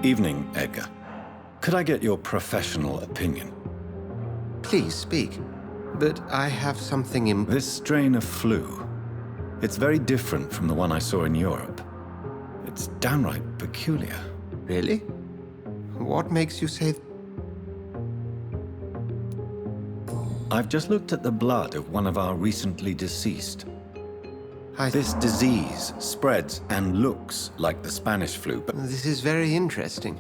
Evening, Edgar. Could I get your professional opinion? Please speak. But I have something in... This strain of flu. It's very different from the one I saw in Europe. It's downright peculiar. Really? What makes you say... I've just looked at the blood of one of our recently deceased. I... This disease spreads and looks like the Spanish flu, but... This is very interesting.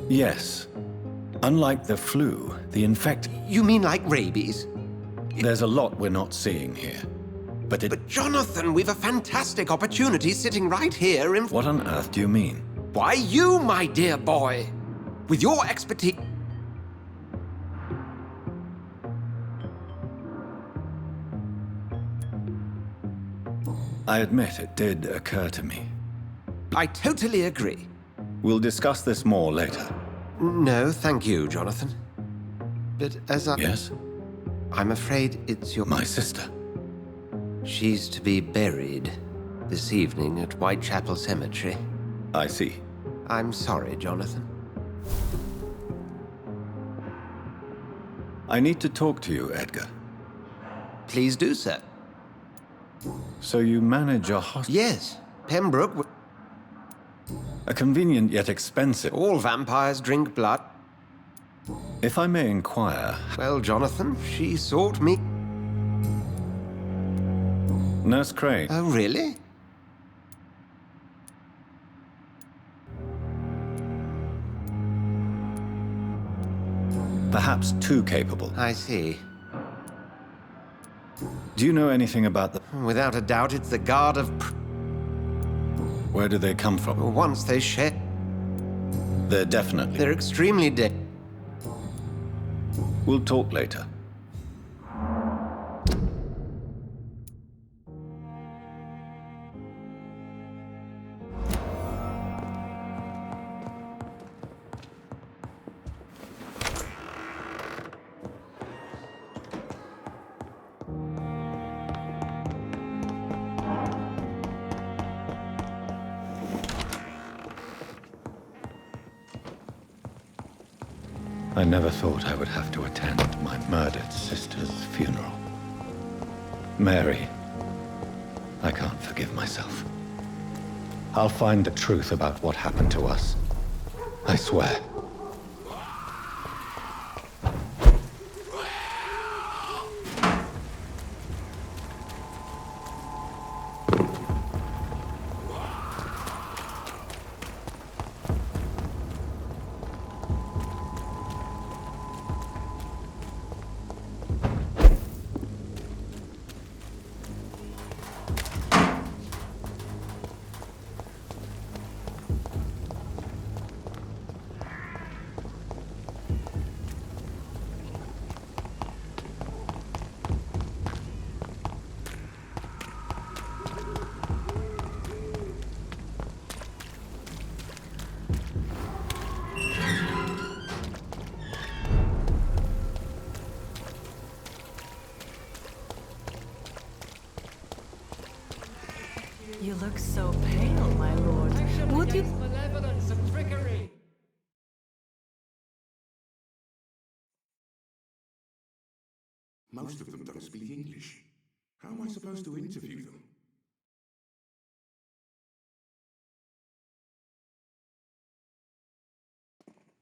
Yes. Unlike the flu, the infect... You mean like rabies? There's a lot we're not seeing here. But Jonathan, we've a fantastic opportunity sitting right here in... What on earth do you mean? Why, you, my dear boy. With your expertise... I admit it did occur to me. I totally agree. We'll discuss this more later. No, thank you, Jonathan. But as I... Yes? I'm afraid it's your... My sister. She's to be buried this evening at Whitechapel Cemetery. I see. I'm sorry, Jonathan. I need to talk to you, Edgar. Please do so. So you manage a hospital? Yes, Pembroke... A convenient yet expensive... All vampires drink blood. If I may inquire... Well, Jonathan, she sought me... Nurse Crane. Oh, really? Perhaps too capable. I see. Do you know anything about the... Without a doubt, it's the guard of... Where do they come from? Once they shed... They're definitely... They're extremely dead. We'll talk later. I never thought I would have to attend my murdered sister's funeral. Mary, I can't forgive myself. I'll find the truth about what happened to us. I swear. You look so pale, my lord. Would you... Malevolence and trickery. Most of them don't speak English. How am I supposed to interview them?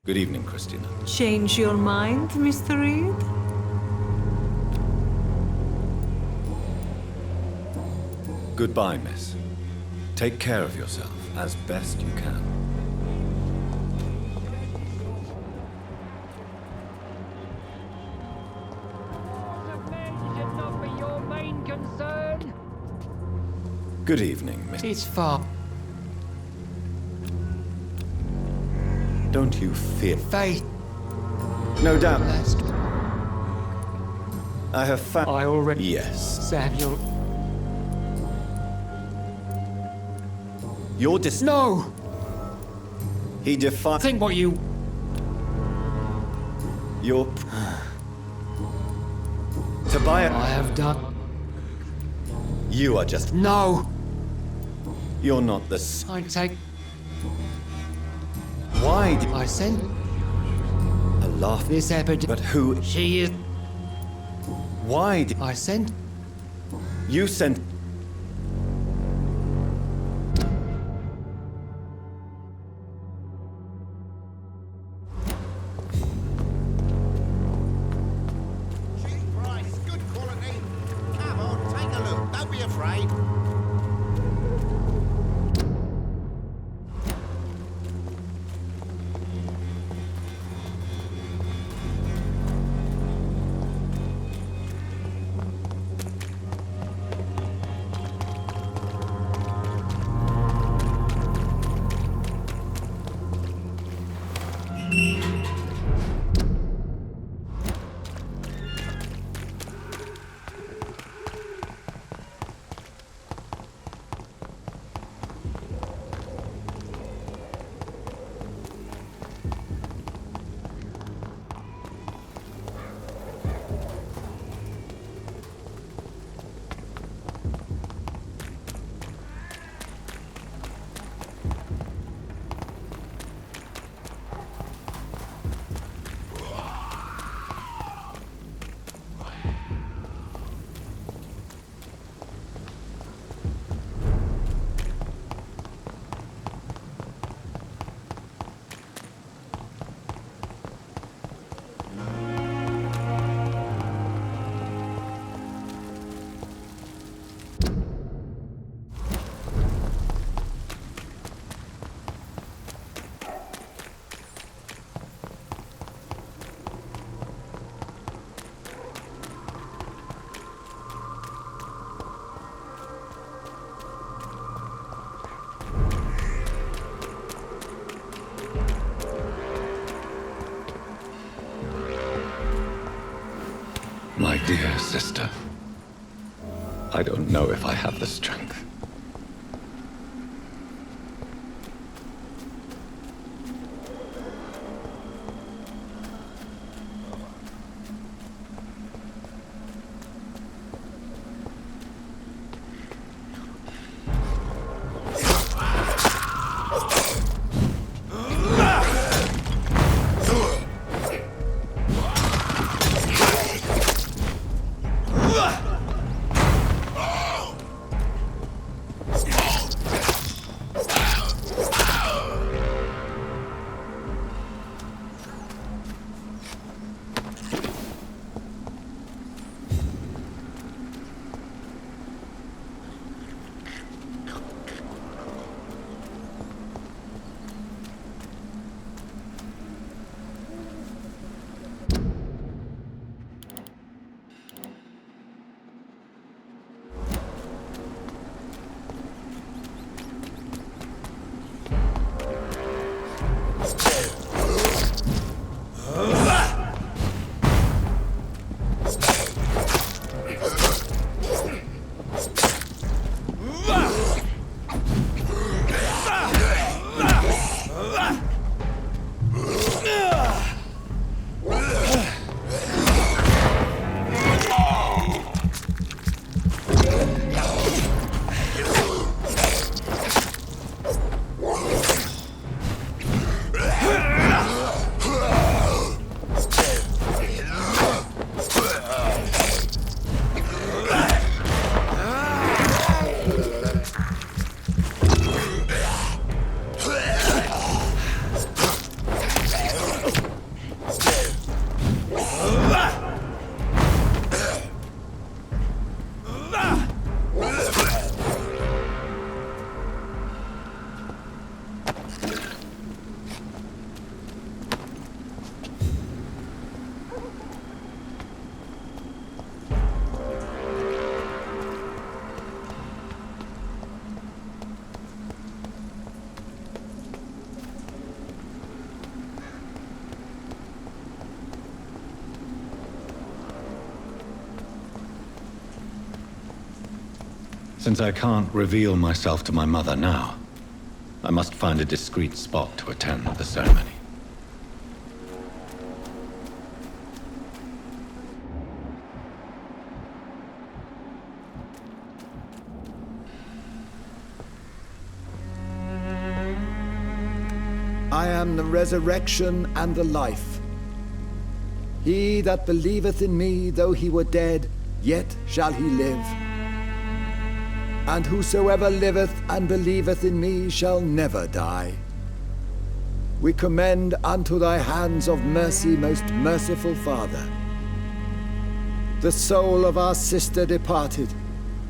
Good evening, Christina. Change your mind, Mr. Reed? Goodbye, miss. Take care of yourself as best you can. Should not be your main concern. Good evening, miss. It's far. Don't you fear... Faith. No doubt. Blessed. I have found... I already... Yes. Samuel. Your No! He defied... Think what you... Your... Tobias... I have done. You are just... No! You're not the... I take... Why did... I sent A laugh... this epidemic. But who... She is... Why did... I sent... You sent... Cheap price, good quality. Come on, take a look. Don't be afraid. My dear sister, I don't know if I have the strength. Since I can't reveal myself to my mother now, I must find a discreet spot to attend the ceremony. I am the resurrection and the life. He that believeth in me, though he were dead, yet shall he live. And whosoever liveth and believeth in me shall never die. We commend unto thy hands of mercy, most merciful Father, the soul of our sister departed,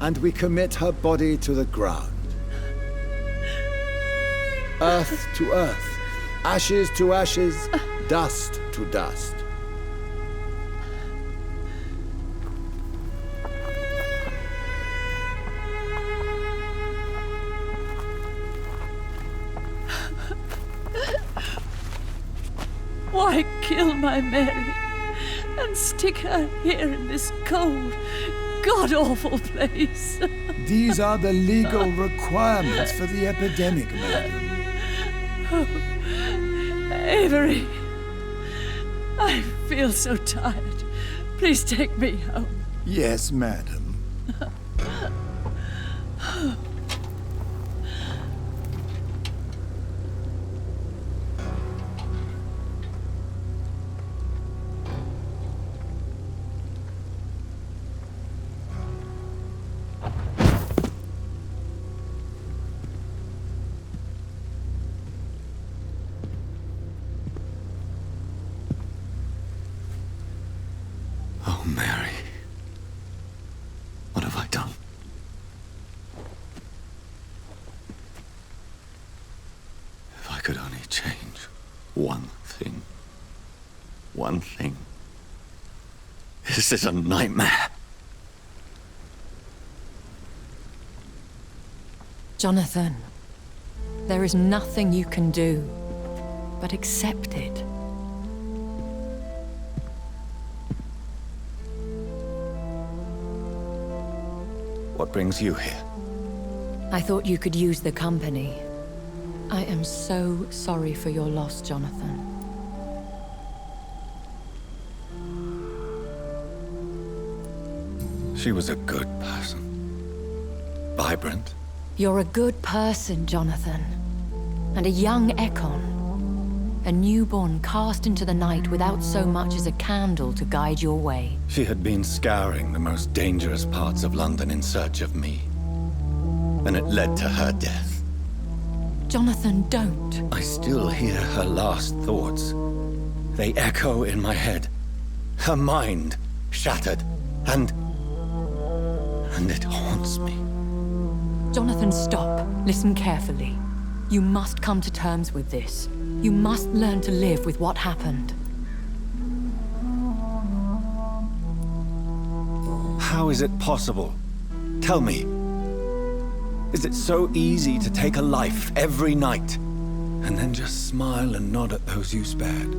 and we commit her body to the ground. Earth to earth, ashes to ashes, dust to dust. Why kill my Mary and stick her here in this cold, god-awful place? These are the legal requirements for the epidemic, madam. Oh, Avery, I feel so tired. Please take me home. Yes, madam. Oh, Mary. What have I done? If I could only change one thing. One thing. This is a nightmare. Jonathan, there is nothing you can do but accept it. What brings you here? I thought you could use the company. I am so sorry for your loss, Jonathan. She was a good person. Vibrant. You're a good person, Jonathan. And a young Ekon. A newborn cast into the night without so much as a candle to guide your way. She had been scouring the most dangerous parts of London in search of me. And it led to her death. Jonathan, don't. I still hear her last thoughts. They echo in my head. Her mind shattered, and it haunts me. Jonathan, stop. Listen carefully. You must come to terms with this. You must learn to live with what happened. How is it possible? Tell me. Is it so easy to take a life every night, and then just smile and nod at those you spared?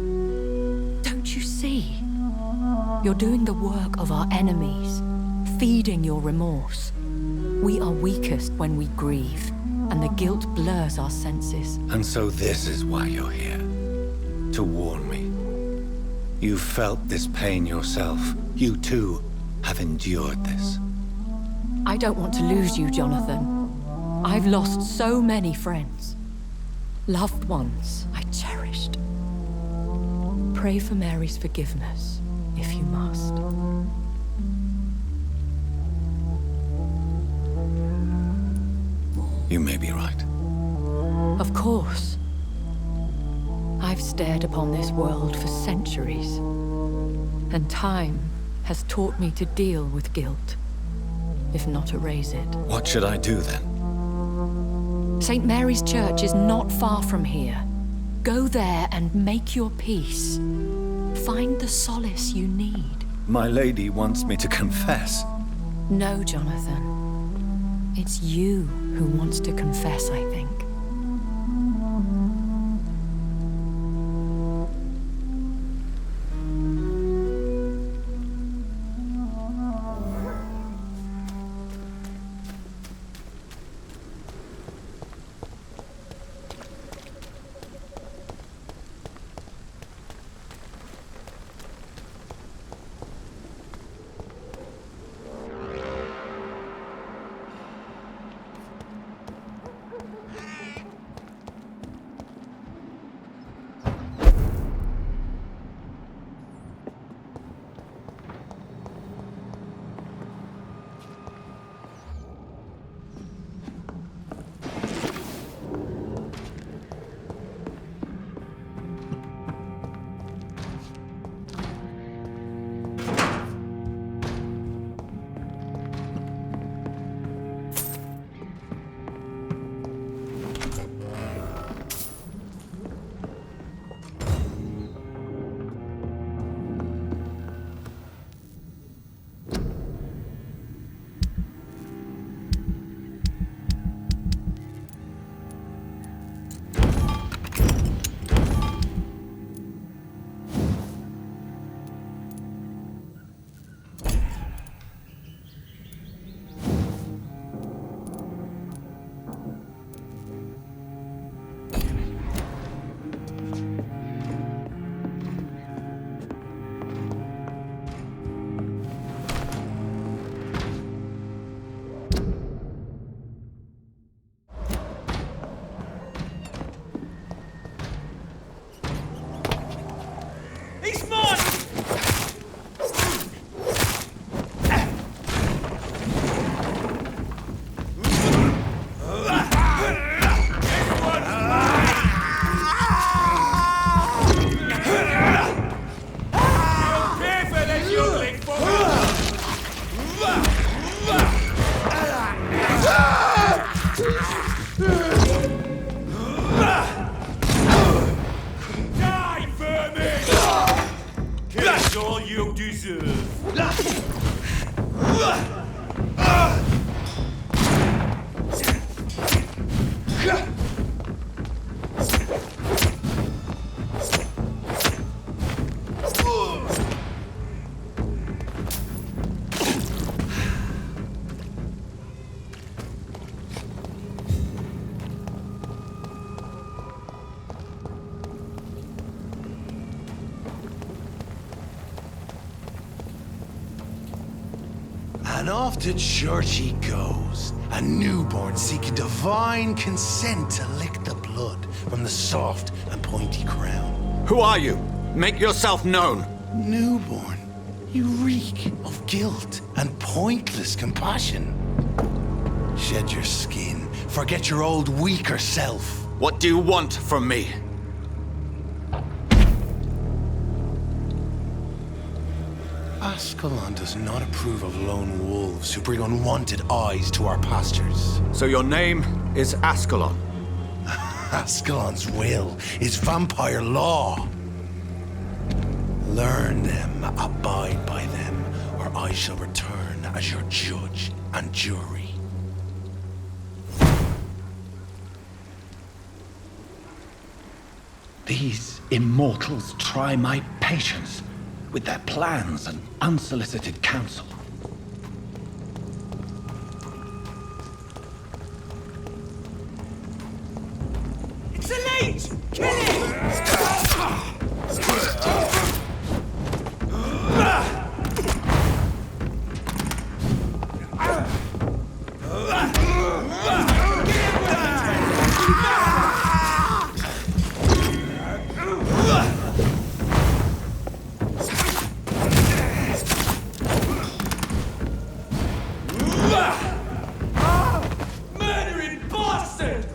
Don't you see? You're doing the work of our enemies, feeding your remorse. We are weakest when we grieve, and the guilt blurs our senses. And so this is why you're here. To warn me. You've felt this pain yourself. You too have endured this. I don't want to lose you, Jonathan. I've lost so many friends. Loved ones I cherished. Pray for Mary's forgiveness, if you must. You may be right. Of course. I've stared upon this world for centuries, and time has taught me to deal with guilt, if not erase it. What should I do then? St. Mary's Church is not far from here. Go there and make your peace. Find the solace you need. My lady wants me to confess. No, Jonathan. It's you who wants to confess, I think. you deserve. And off to church he goes, a newborn seeking divine consent to lick the blood from the soft and pointy crown. Who are you? Make yourself known. Newborn, you reek of guilt and pointless compassion. Shed your skin, forget your old weaker self. What do you want from me? Ascalon does not approve of lone wolves who bring unwanted eyes to our pastures. So your name is Ascalon? Ascalon's will is vampire law. Learn them, abide by them, or I shall return as your judge and jury. These immortals try my patience with their plans and unsolicited counsel. It's a leech! Kill it! Murdering bastard!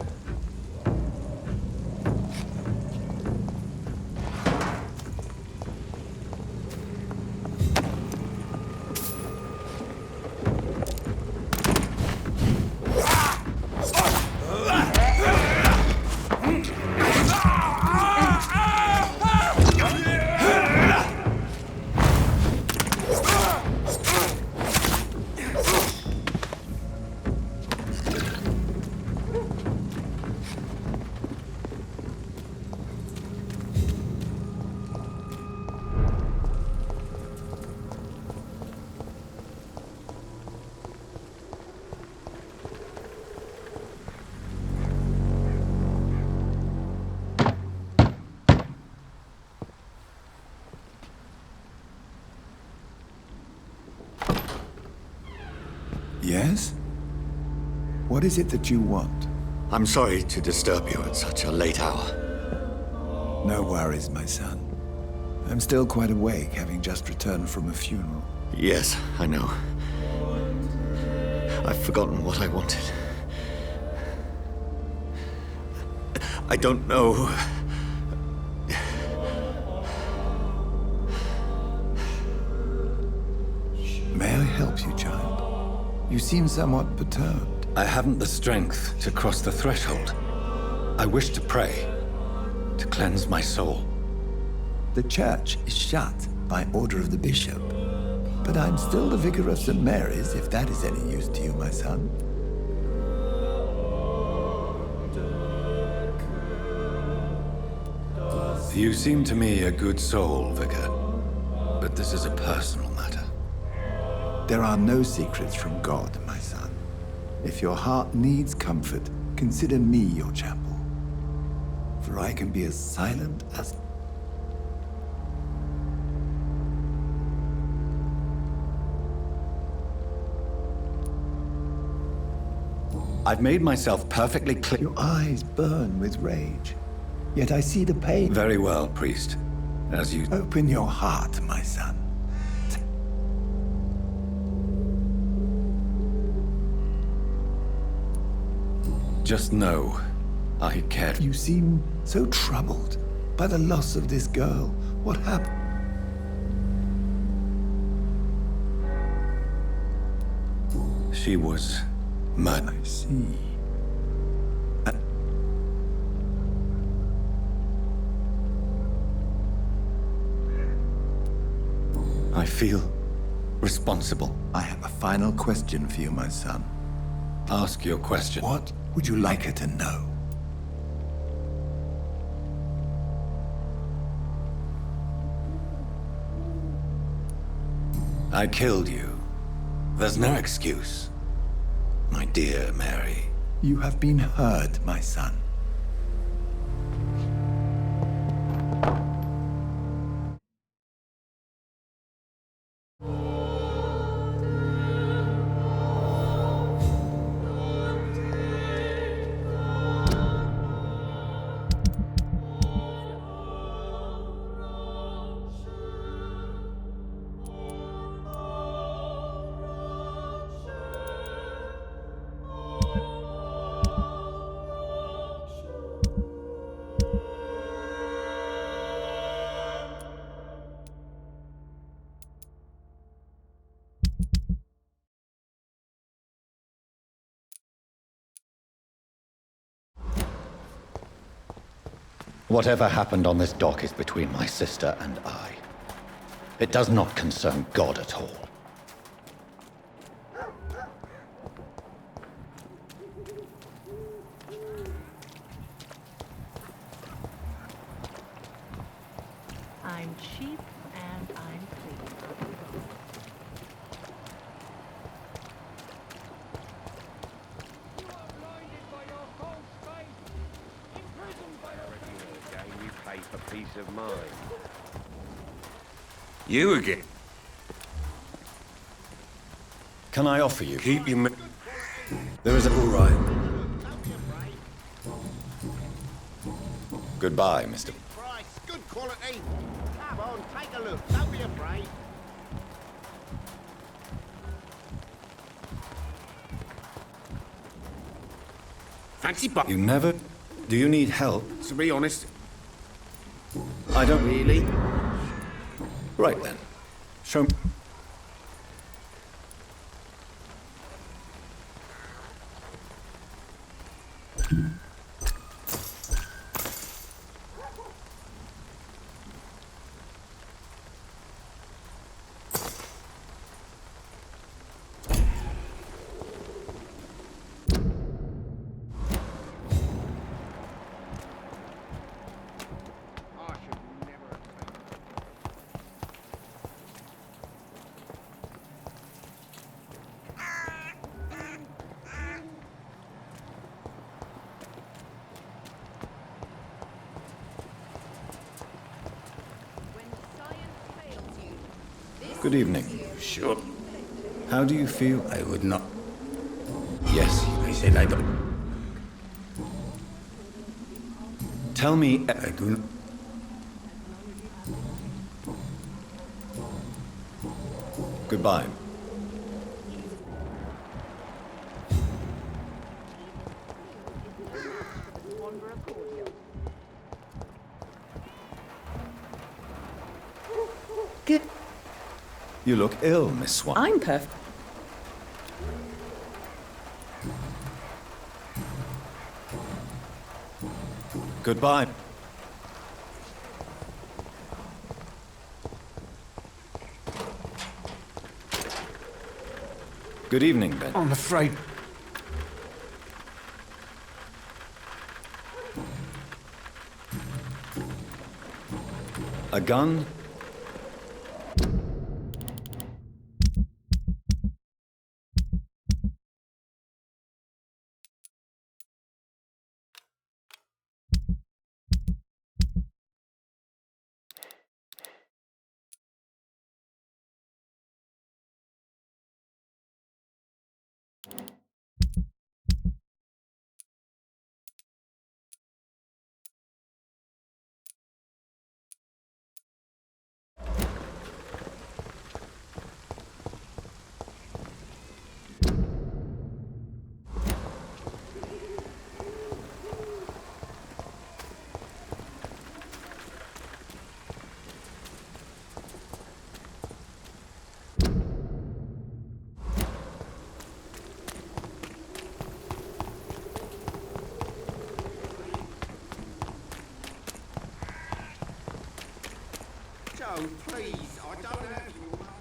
Yes? What is it that you want? I'm sorry to disturb you at such a late hour. No worries, my son. I'm still quite awake, having just returned from a funeral. Yes, I know. I've forgotten what I wanted. I don't know. May I help you, child? You seem somewhat perturbed. I haven't the strength to cross the threshold. I wish to pray, to cleanse my soul. The church is shut by order of the bishop. But I'm still the vicar of St. Mary's, if that is any use to you, my son. You seem to me a good soul, Vicar. But this is a personal matter. There are no secrets from God, my son. If your heart needs comfort, consider me your chapel. For I can be as silent as... I've made myself perfectly clear. Your eyes burn with rage. Yet I see the pain. Very well, priest. As you... Open your heart, my son. Just know, I care. You seem so troubled by the loss of this girl. What happened? She was murdered. I see. I feel responsible. I have a final question for you, my son. Ask your question. What would you like her to know? I killed you. There's no excuse. My dear Mary. You have been heard, my son. Whatever happened on this dock is between my sister and I. It does not concern God at all. I'm cheap and I'm clean. You are blinded by your false faith, imprisoned by your Game you play for peace of mind. You again? Can I offer you? Keep your... There is a... All right. Don't be afraid. Goodbye, Mr. Price, good quality. Come on, take a look. Don't be afraid. Fancy but You never... Do you need help? to be honest, I don't... really. Right then. Show me... I should never have taken Good evening. Sure. How do you feel? I would not. Yes. I said I don't. Tell me... I do not. Goodbye. Good. You look ill, Miss Swan. I'm perfect. Goodbye. Good evening, Ben. I'm afraid. A gun? Joe, please, I don't have your money.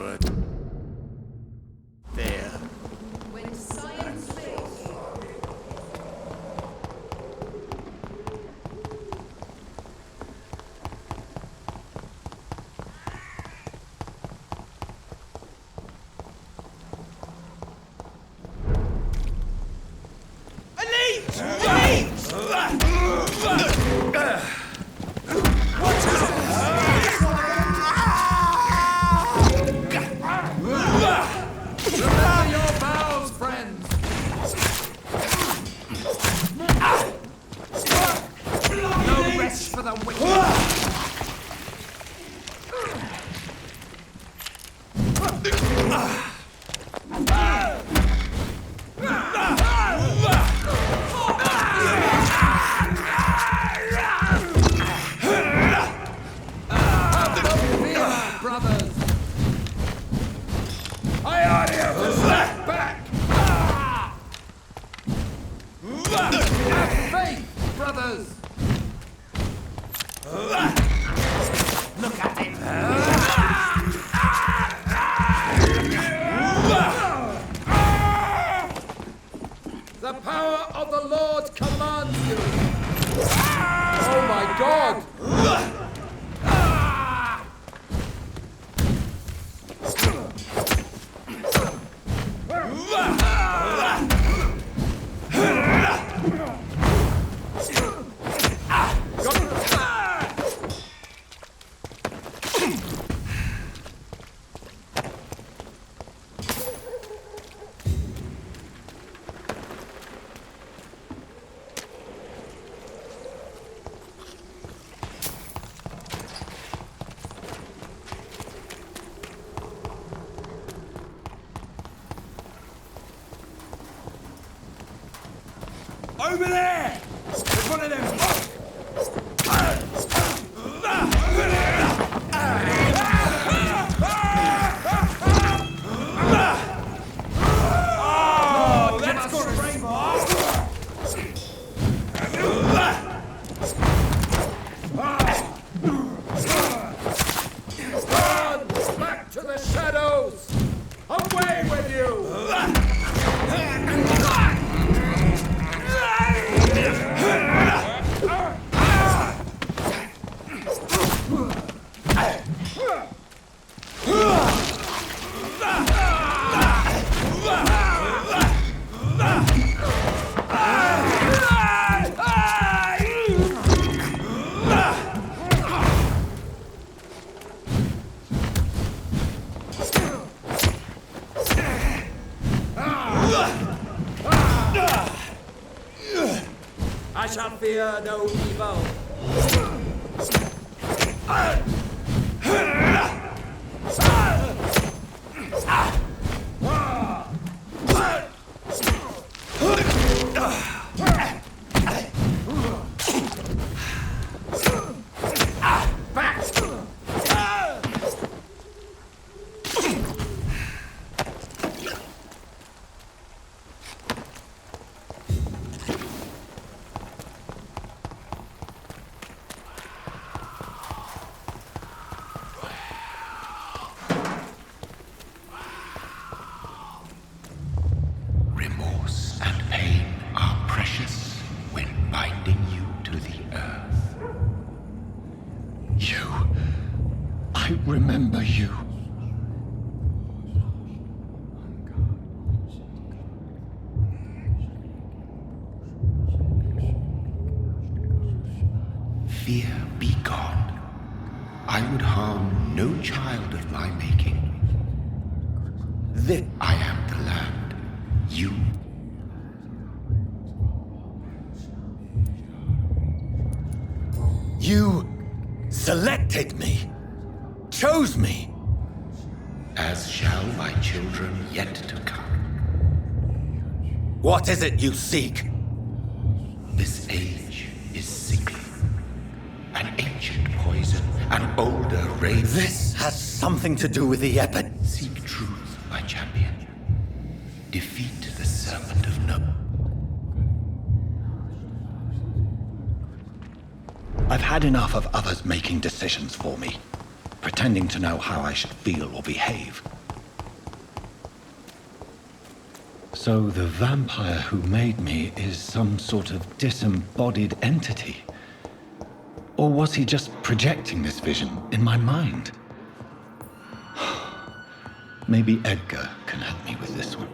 are there. When science fails you. Remember your vows, friends! No rest for the wicked! VAMPYR, brothers! I order you to step back! Have faith, brothers! Look at it! The power of the Lord commands you! Oh my God! Over there! There's one of them! Oh, that's gonna spring! Run! Back to the shadows! Away with you! I shall fear no evil. Remorse and pain are precious when binding you to the earth. You. I remember you. Fear be gone. I would harm no child of my making. That I am the land. You. You selected me. Chose me. As shall my children yet to come. What is it you seek? This age is sickly. An ancient poison, an older race. This has something to do with the epidemic. Seek truth, my champion. Defeat the serpent of no. I've had enough of others making decisions for me. pretending to know how I should feel or behave. So the vampire who made me is some sort of disembodied entity? Or was he just projecting this vision in my mind? Maybe Edgar can help me with this one.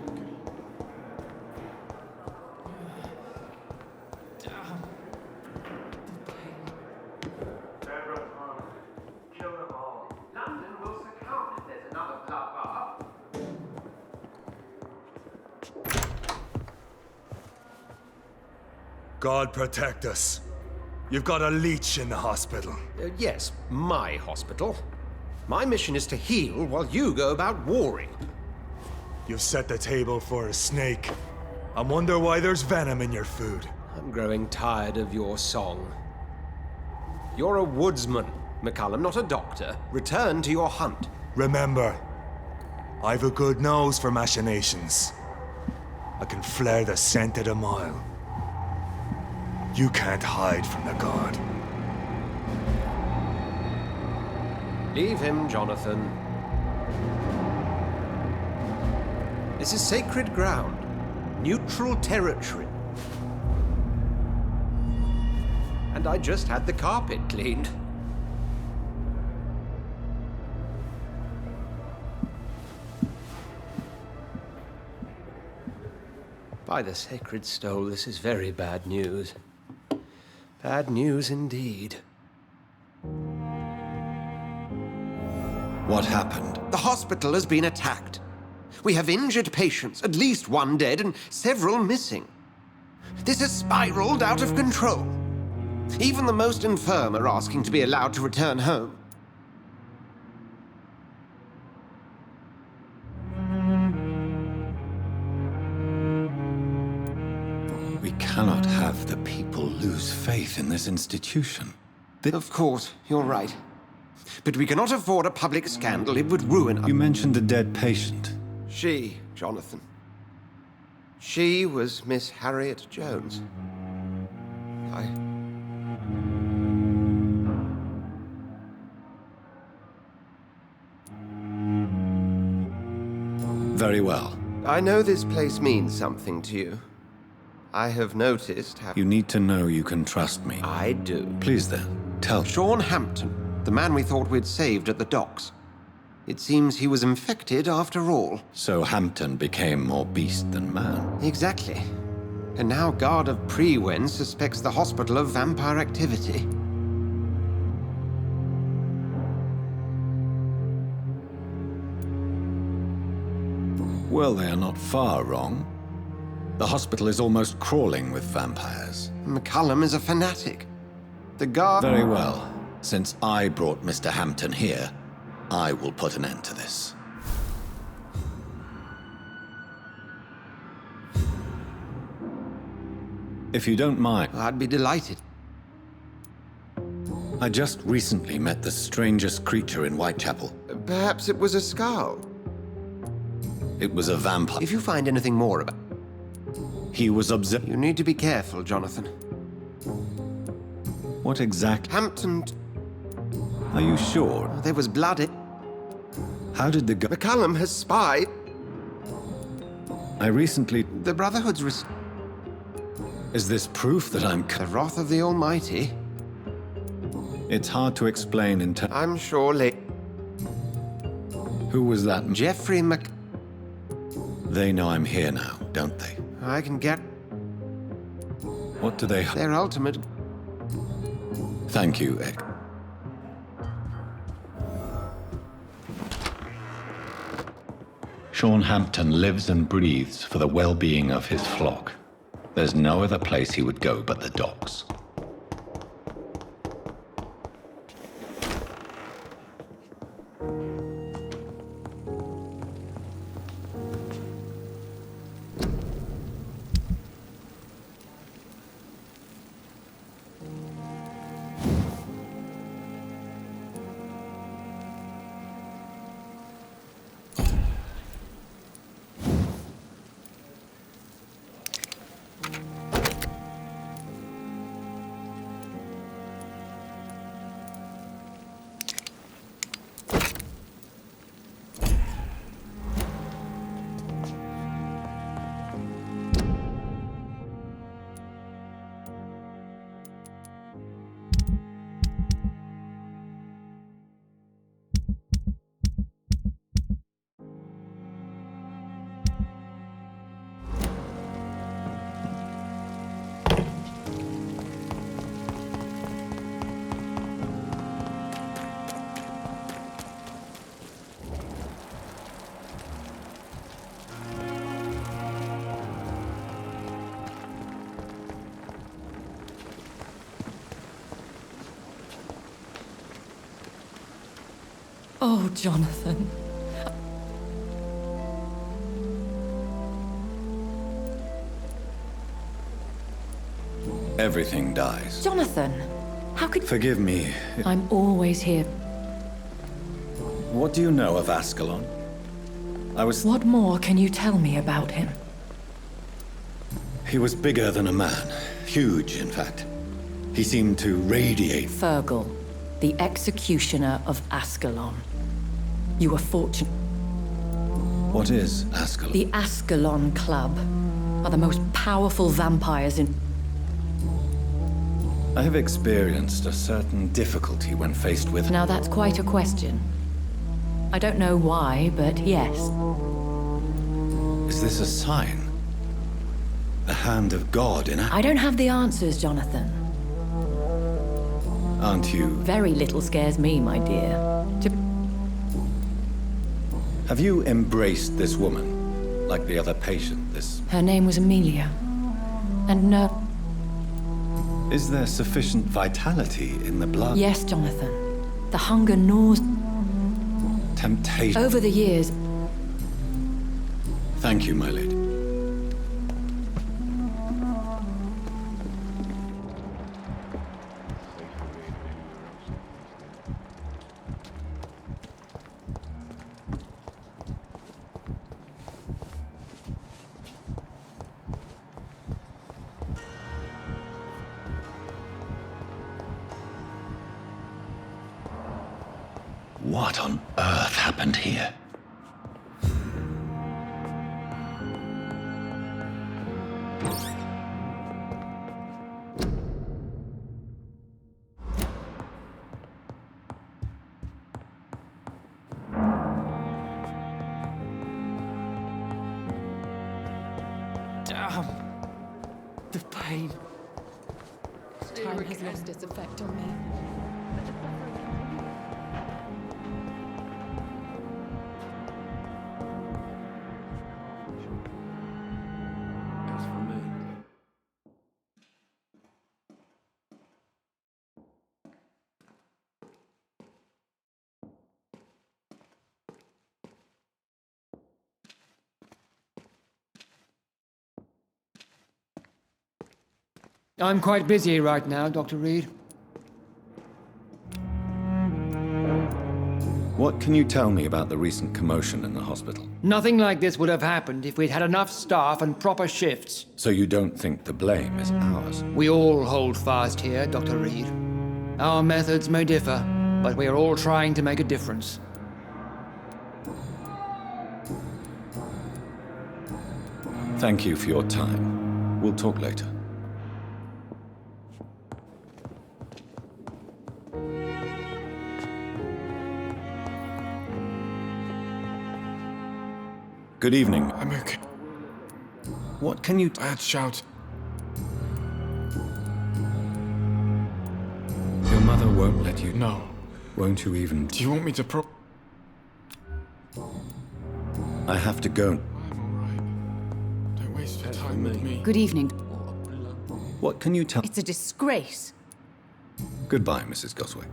God protect us. You've got a leech in the hospital. Yes, my hospital. My mission is to heal while you go about warring. You've set the table for a snake. I wonder why there's venom in your food. I'm growing tired of your song. You're a woodsman, McCullum, not a doctor. Return to your hunt. Remember, I've a good nose for machinations. I can flare the scent at a mile. You can't hide from the god. Leave him, Jonathan. This is sacred ground. Neutral territory. And I just had the carpet cleaned. By the sacred stole, this is very bad news. Bad news indeed. What happened? The hospital has been attacked. We have injured patients, at least one dead and several missing. This has spiraled out of control. Even the most infirm are asking to be allowed to return home. We cannot have the people lose faith in this institution. Of course, you're right. But we cannot afford a public scandal. It would ruin us. You mentioned a dead patient. She, Jonathan. She was Miss Harriet Jones. Very well. I know this place means something to you. I have noticed how... You need to know you can trust me. I do. Please then, tell me. Sean Hampton, the man we thought we'd saved at the docks. It seems he was infected after all. So Hampton became more beast than man. Exactly. And now Guard of Prewen suspects the hospital of vampire activity. Well, they are not far wrong. The hospital is almost crawling with vampires. McCullum is a fanatic. The guard... Very well. Since I brought Mr. Hampton here, I will put an end to this. If you don't mind... I'd be delighted. I just recently met the strangest creature in Whitechapel. Perhaps it was a skull. It was a vampire. If you find anything more about... He was observed... You need to be careful, Jonathan. What exactly? Hampton... Are you sure? There was blood. How did the McCullum has spied. I recently... The Brotherhood's... Is this proof that I'm... The wrath of the Almighty? It's hard to explain in terms... I'm sure Who was that? Jeffrey Mc... They know I'm here now, don't they? I can get... What do they... Their ultimate... Thank you, Egg. Sean Hampton lives and breathes for the well-being of his flock. There's no other place he would go but the docks. Oh, Jonathan. Everything dies. Jonathan, how could... Forgive me. I'm always here. What do you know of Ascalon? What more can you tell me about him? He was bigger than a man. Huge, in fact. He seemed to radiate. Fergal, the executioner of Ascalon. You were fortunate. What is Ascalon? The Ascalon Club are the most powerful vampires in... I have experienced a certain difficulty when faced with... Now that's quite a question. I don't know why, but yes. Is this a sign? The hand of God in... I don't have the answers, Jonathan. Aren't you... Very little scares me, my dear. Have you embraced this woman? Like the other patient, this... Her name was Amelia. And no... Is there sufficient vitality in the blood? Yes, Jonathan. The hunger gnaws... Temptation... Over the years... Thank you, my lady. What on earth happened here? Damn. The pain. Time has lost its effect on me. I'm quite busy right now, Dr. Reed. What can you tell me about the recent commotion in the hospital? Nothing like this would have happened if we'd had enough staff and proper shifts. So you don't think the blame is ours? We all hold fast here, Dr. Reed. Our methods may differ, but we are all trying to make a difference. Thank you for your time. We'll talk later. Good evening. I'm okay. What can you... I'd shout. Your mother won't let you... No. Won't you even... Do you want me to I have to go. I'm alright. Don't waste your time with me. Good evening. What can you tell... It's a disgrace. Goodbye, Mrs. Goswick.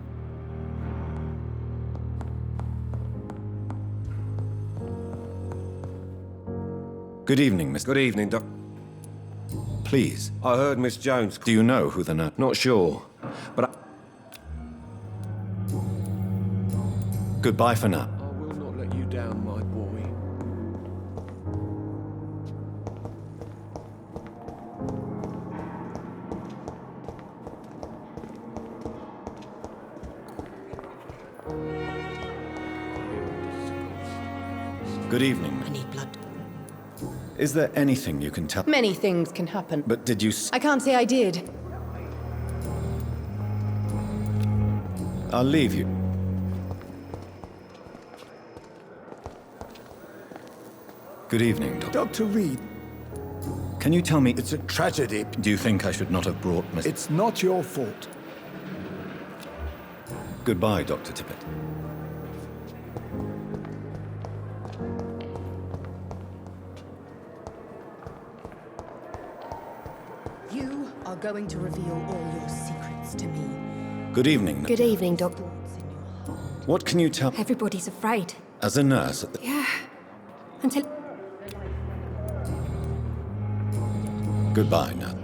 Good evening, Mr. Good evening, Doc. Please. I heard Miss Jones... Do you know who the nurse... Not sure, but Goodbye for now. I will not let you down, my boy. Good evening. I need blood. Is there anything you can tell... Many things can happen. But did you... I can't say I did. I'll leave you. Good evening, Doctor. Dr. Reed. Can you tell me... It's a tragedy. Do you think I should not have brought Miss... It's not your fault. Goodbye, Dr. Tippett. You are going to reveal all your secrets to me. Good evening. Good evening, Doctor. What can you tell? Everybody's afraid. As a nurse at the... Yeah. Until... Goodbye, Nat.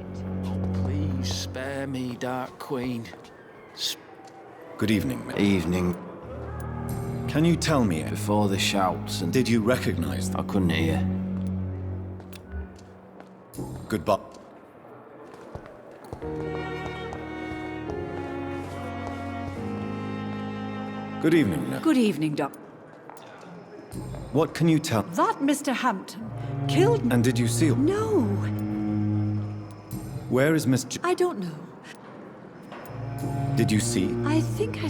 Please spare me, Dark Queen. Good evening. Evening. Can you tell me... Before the shouts and... Did you recognize them? I couldn't hear. Goodbye. Good evening, Nat. Good evening, Doc. What can you tell? That Mr. Hampton killed... And did you see... No. Where is Miss I don't know. Did you see? I think I...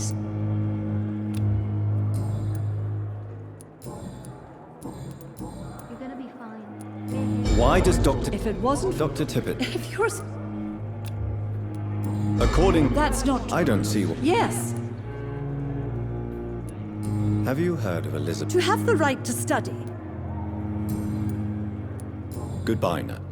You're gonna be fine. Why does Dr... If it wasn't... Dr. Tippett... If you're... According... That's not... I don't see what... Yes. Have you heard of Elizabeth? To have the right to study. Goodbye, Nat.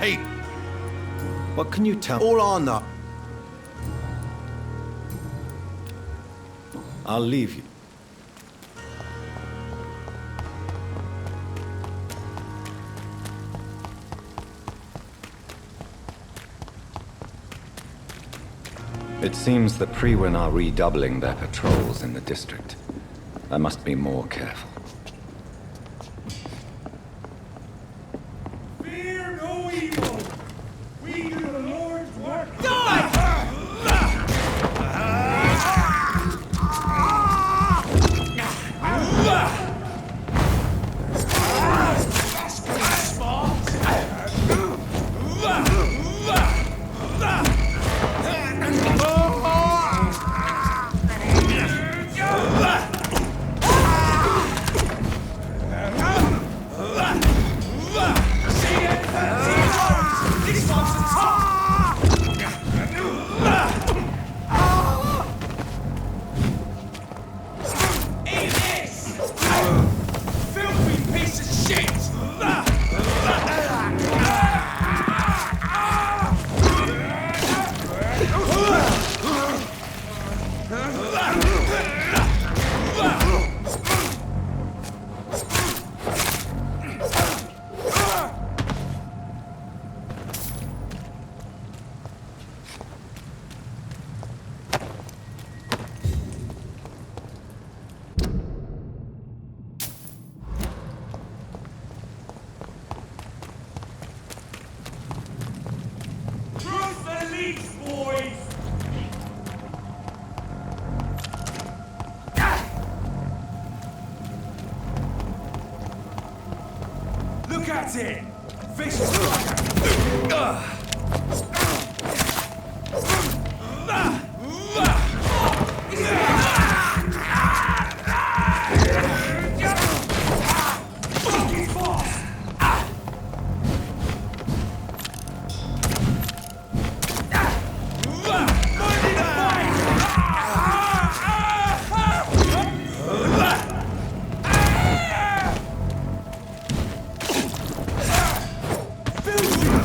Hey! What can you tell? All on that. I'll leave you. It seems the Priwen are redoubling their patrols in the district. I must be more careful. Fear no evil. We do the Lord's work. Look at it! Vicious like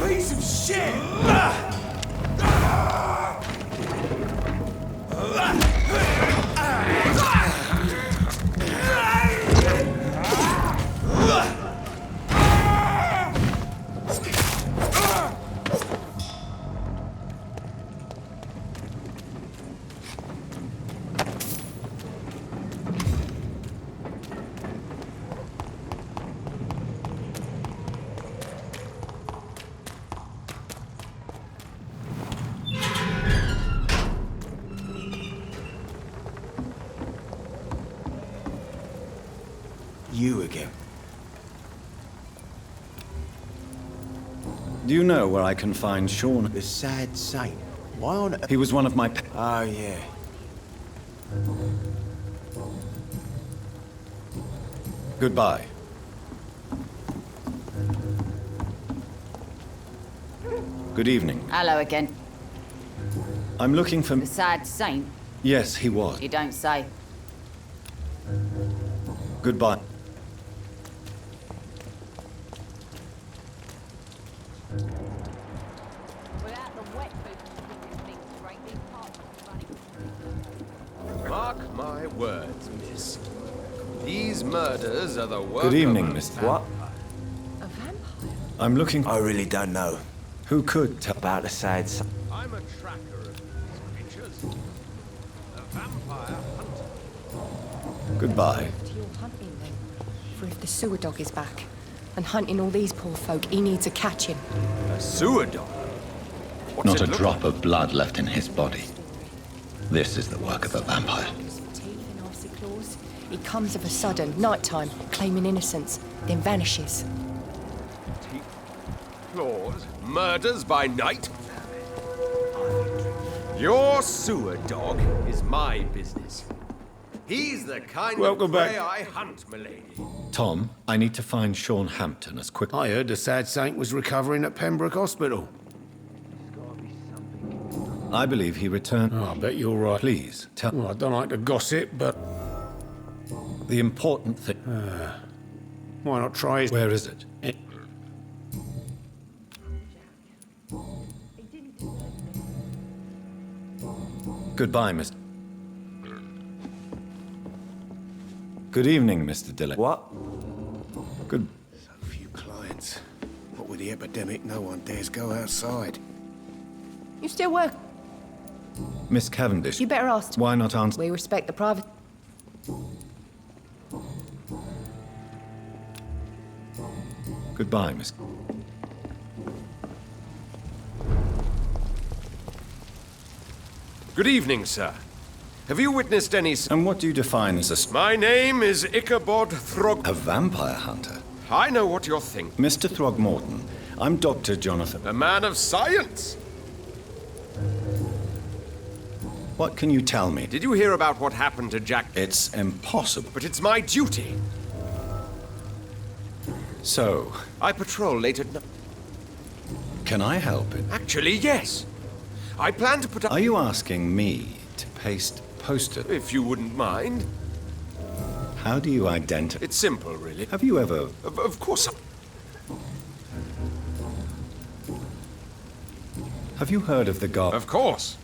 piece of shit! You again. Do you know where I can find Sean? The sad saint. Why on earth? He was one of my... Oh, yeah. Goodbye. Good evening. Hello again. I'm looking for... The sad saint? Yes, he was. You don't say. Goodbye. Mark my words, miss. These murders are the work Good evening, of a Mr. What? A vampire? I'm looking... I really don't know. Who could tell... About the sad saint. I'm a tracker of these creatures. A vampire hunter. Goodbye. You're hunting then. For if the sewer dog is back and hunting all these poor folk, he needs to catch him. A sewer dog? Not a drop of blood left in his body. This is the work of a vampire. Teeth and icy claws. He comes of a sudden, nighttime, claiming innocence, then vanishes. Teeth, claws, murders by night? Your sewer dog is my business. He's the kind Welcome of prey back. I hunt, milady. Tom, I need to find Sean Hampton as quick... I heard the sad saint was recovering at Pembroke Hospital. I believe he returned... Oh, I bet you're right. Please, tell... Well, I don't like to gossip, but... The important thing... why not try his... Where is it? Goodbye, Mr... Good evening, Mr. Dillon. What? Good... So few clients. What with the epidemic, no one dares go outside. You still work? Miss Cavendish. You better ask. Why not answer... We respect the private... Goodbye, Miss... Good evening, sir. Have you witnessed any... And what do you define as a... My name is Ichabod Throg... A vampire hunter? I know what you're thinking. Mr. Throgmorton, I'm Dr. Jonathan. A man of science. What can you tell me? Did you hear about what happened to Jack? It's impossible. But it's my duty. So... I patrol late at night. Can I help it? Actually, yes. I plan to put up... Are you asking me to paste posters? If you wouldn't mind. How do you identify? It's simple, really. Have you ever... Of course. Have you heard of the Guard? Of course.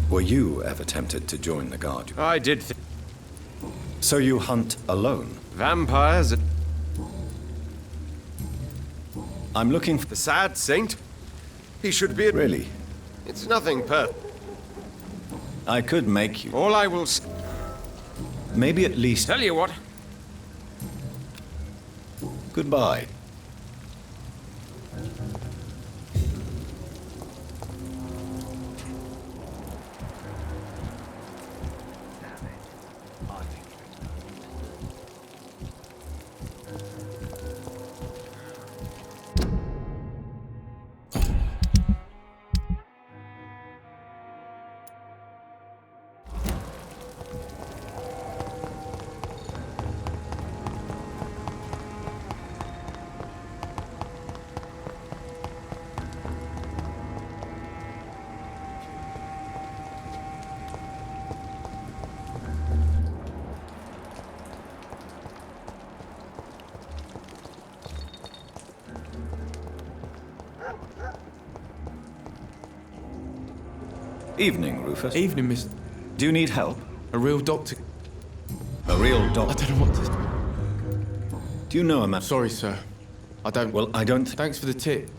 Were you ever tempted to join the Guard? I did think... So you hunt alone? Vampires... I'm looking for... The sad saint? He should be... Really? It's nothing I could make you... All I will... Maybe at least... Tell you what. Goodbye. Evening, Rufus. Evening, miss. Do you need help? A real doctor. A real doctor? I don't know what to... Do you know a man? Sorry, sir. I don't... Well, I don't... Thanks for the tip.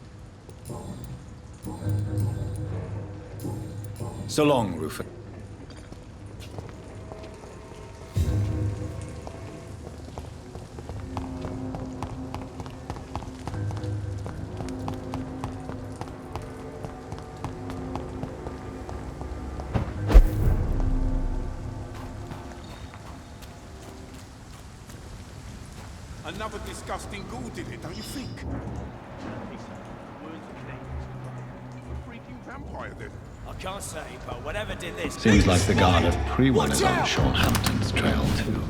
So long, Rufus. Another disgusting ghoul did it, don't you think? A freaking vampire then. I can't say, but whatever did this... Seems like the guard of Pre-One is on Sean Hampton's trail, too.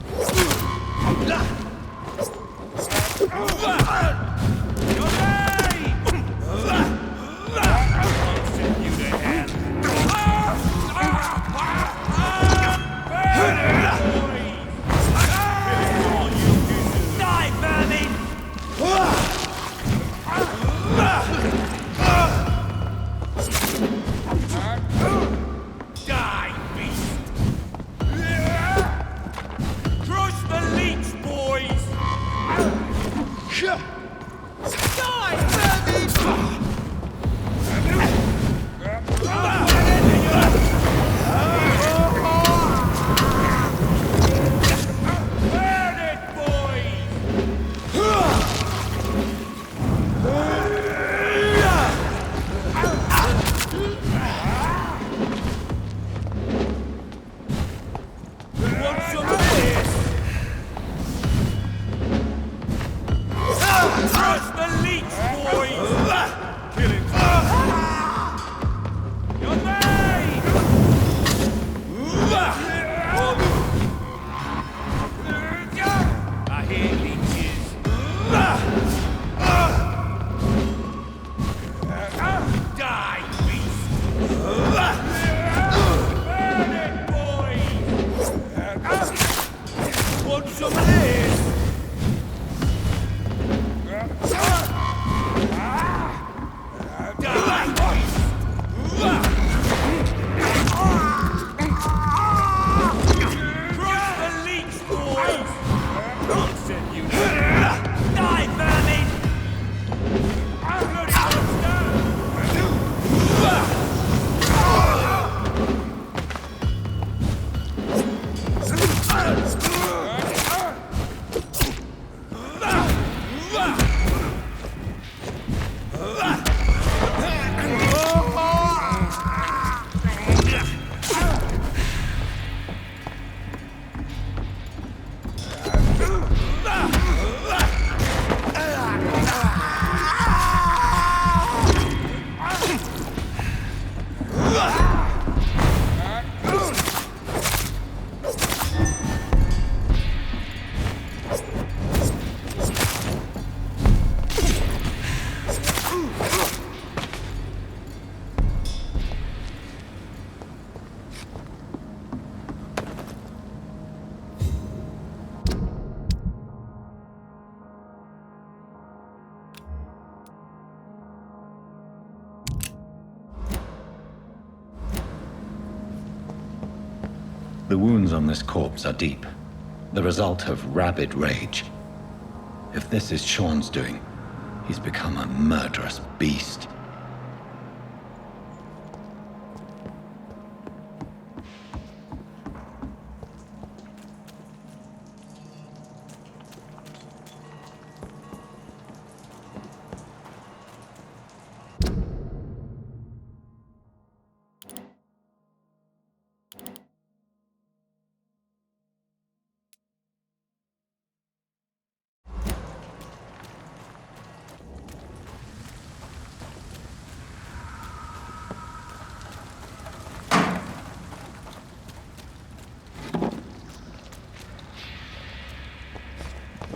The wounds on this corpse are deep, the result of rabid rage. If this is Sean's doing, he's become a murderous beast.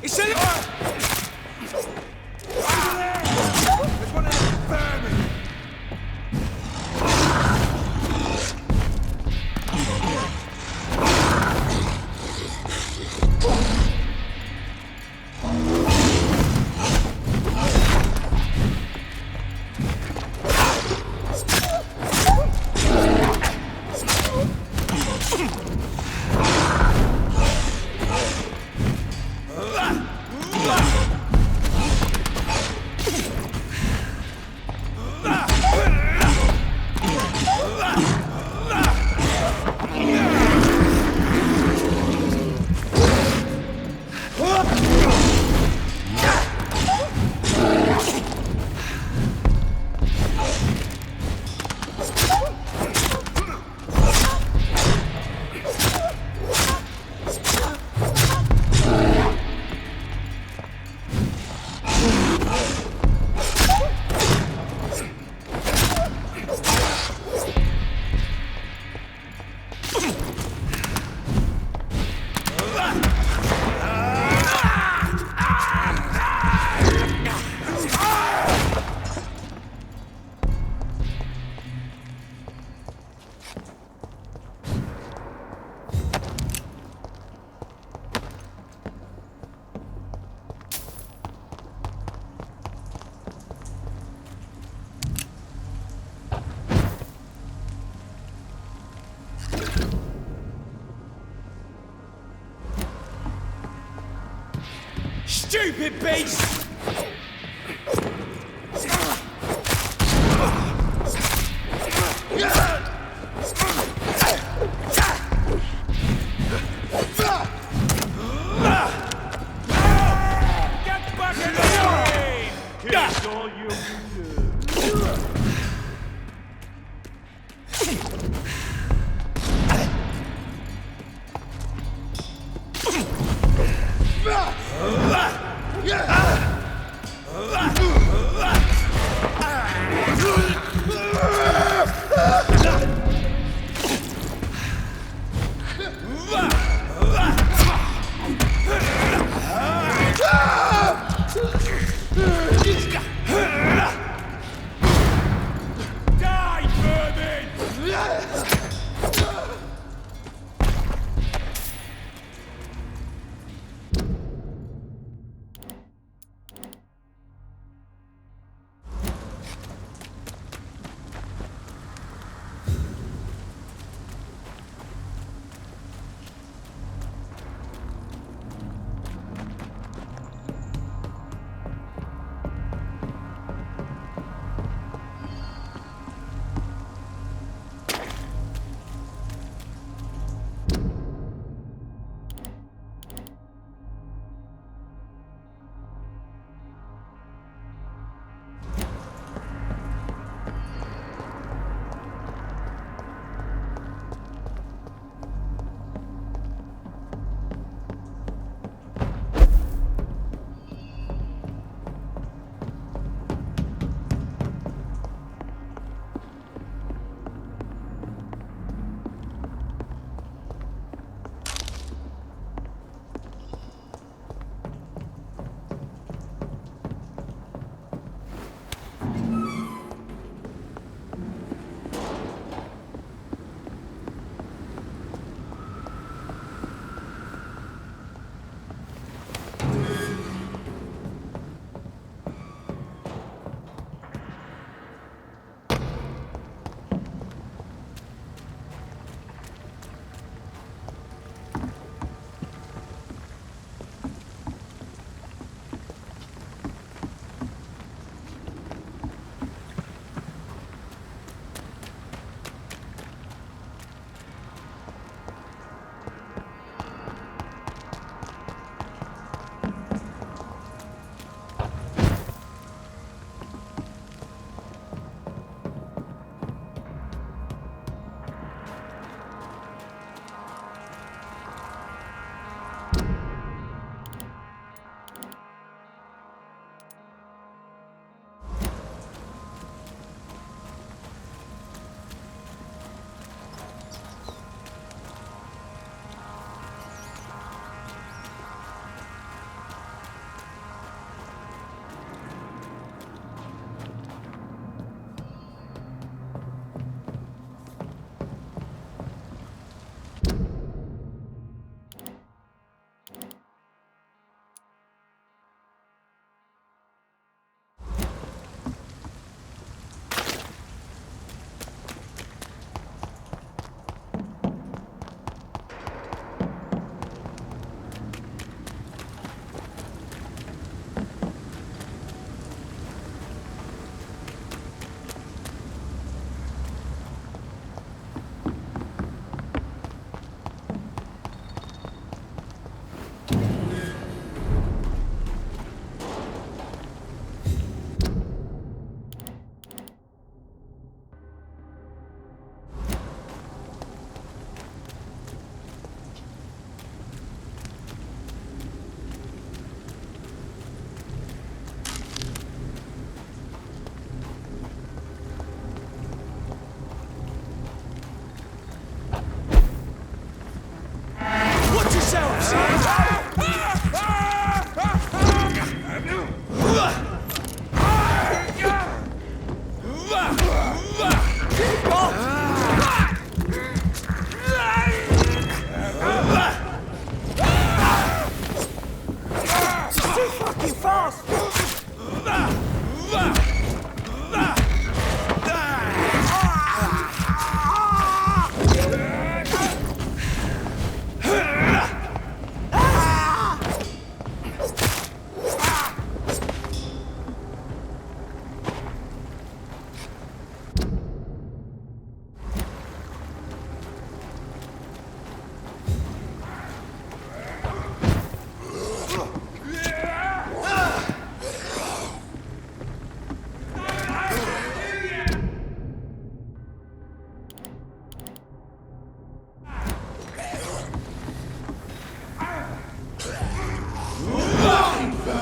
It's in it! There's one of them vermin! Stupid beast!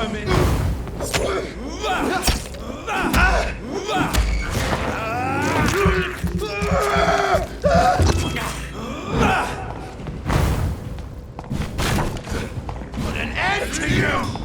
vermin! Put an end to you!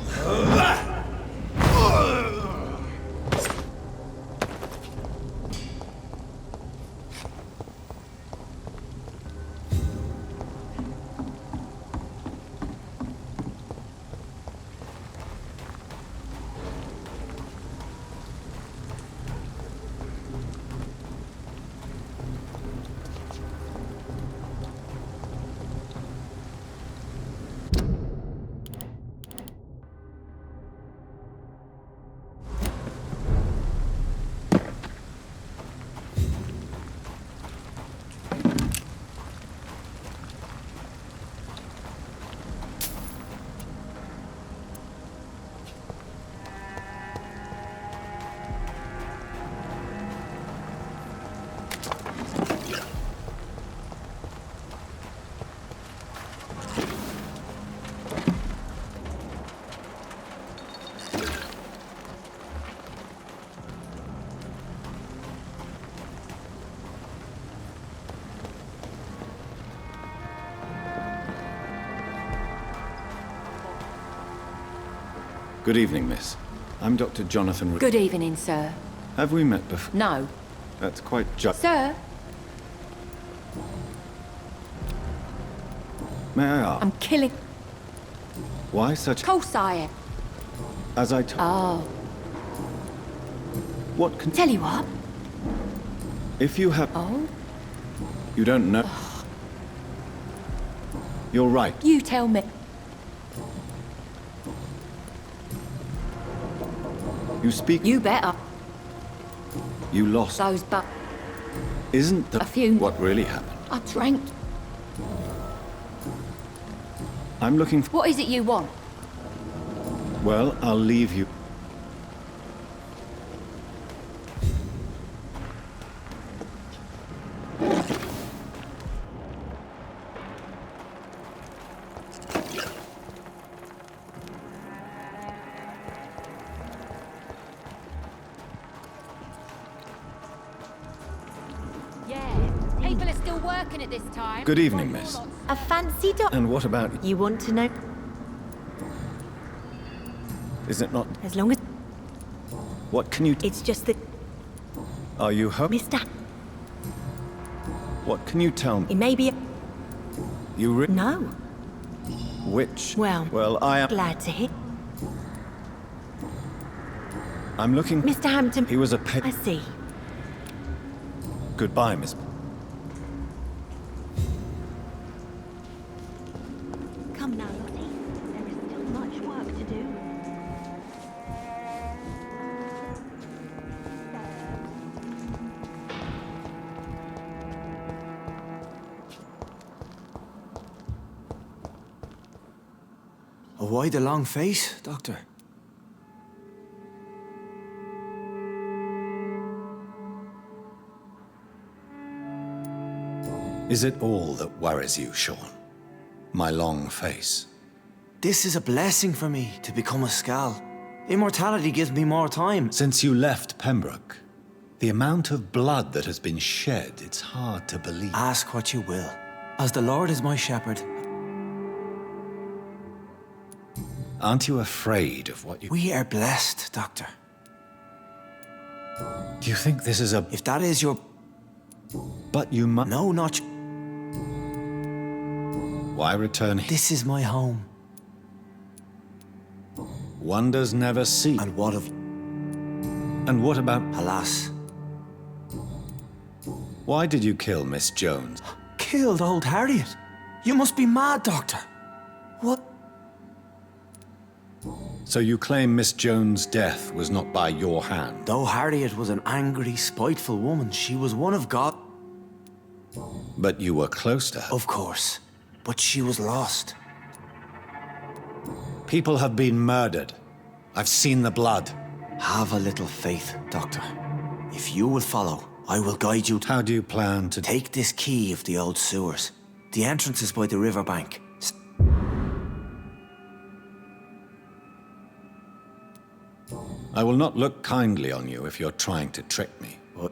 Good evening, miss. I'm Dr. Jonathan... Good evening, sir. Have we met before? No. That's quite Sir? May I ask? I'm killing... Why such... Of course I am. As I told... Oh. What can... Tell you what. If you have... Oh? You don't know... You're right. You tell me. You speak... You better. You lost... Those but... Isn't the... A few... What really happened? I drank. I'm looking for... What is it you want? Well, I'll leave you. People are still working at this time. Good evening, miss. A fancy doc. And what about... You want to know? Is it not... As long as... What can you... It's just that... Are you home? Mister... What can you tell me? It may be... You No. Which... Well, I am... Glad to hear. I'm looking... Mr. Hampton... He was a I see. Goodbye, miss... Come now, Lottie. There is still much work to do. Why the long face, Doctor? Is it all that worries you, Sean? My long face? This is a blessing for me, to become a Skal. Immortality gives me more time. Since you left Pembroke, the amount of blood that has been shed, it's hard to believe. Ask what you will. As the Lord is my shepherd. Aren't you afraid of what you... We are blessed, Doctor. Do you think this is a... If that is your... But you must... No, not... Why return here? This is my home. Wonders never cease. And what of... And what about... Alas. Why did you kill Miss Jones? Killed old Harriet? You must be mad, Doctor. What? So you claim Miss Jones' death was not by your hand? Though Harriet was an angry, spiteful woman, she was one of God. But you were close to her. Of course. But she was lost. People have been murdered. I've seen the blood. Have a little faith, Doctor. If you will follow, I will guide you. How do you plan to... Take this key of the old sewers. The entrance is by the riverbank. I will not look kindly on you if you're trying to trick me. What?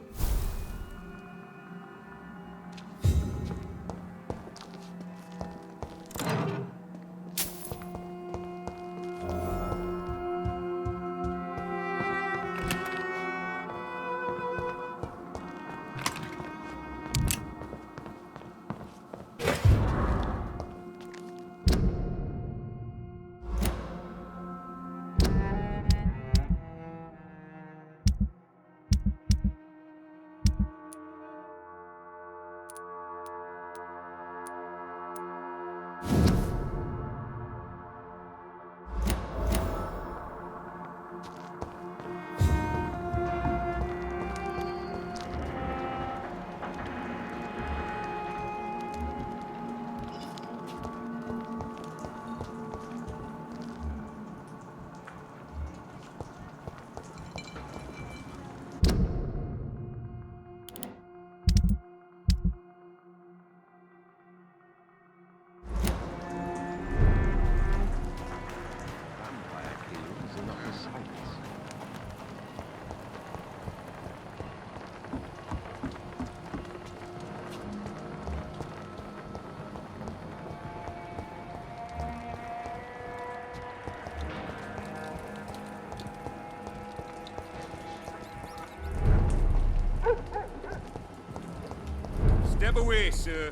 Step away, sir.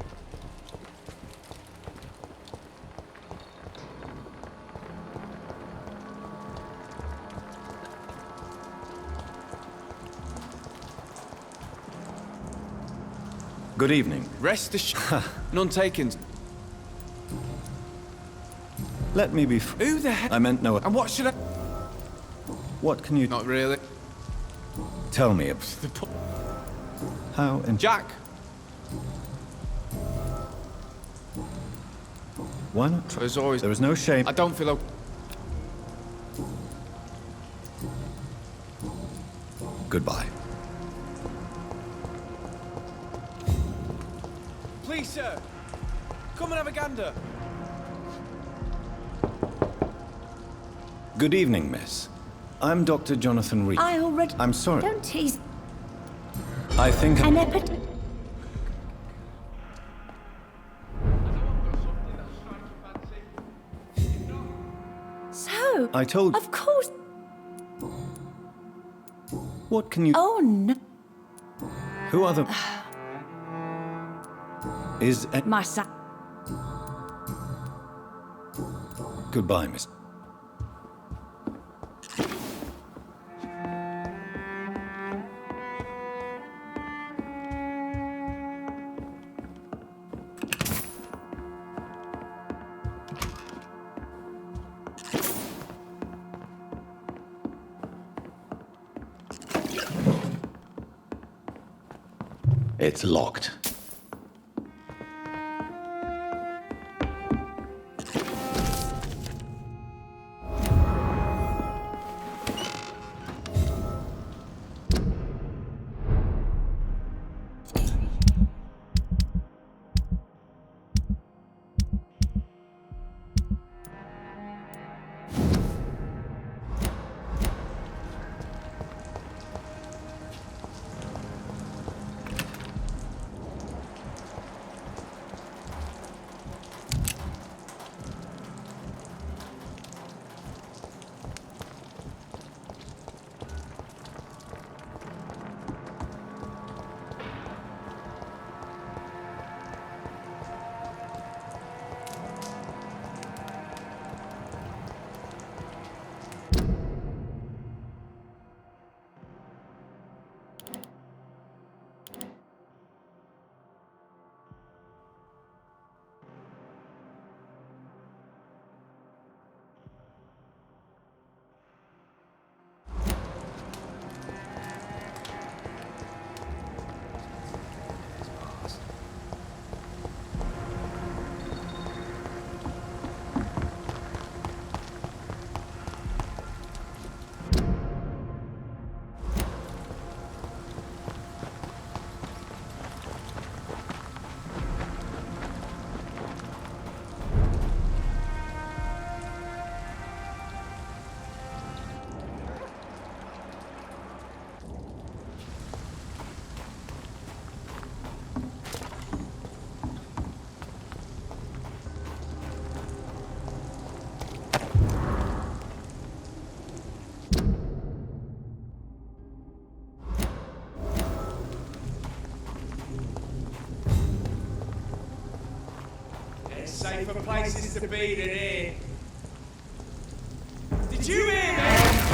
Good evening. Rest assured. None taken. Let me be Who the heck? I meant no... And what should I... What can you... Not really. Tell me how and... Jack! Why not? There's always... There is no shame. I don't feel... Goodbye. Please, sir. Come and have a gander. Good evening, miss. I'm Dr. Jonathan Reed. I already... I'm sorry. Don't tease... I think... An epidemic... So... I told... Of course... What can you... Oh, no... Who are the... Is... My son... Goodbye, miss. It's locked. safer places to be than here. Did you hear me?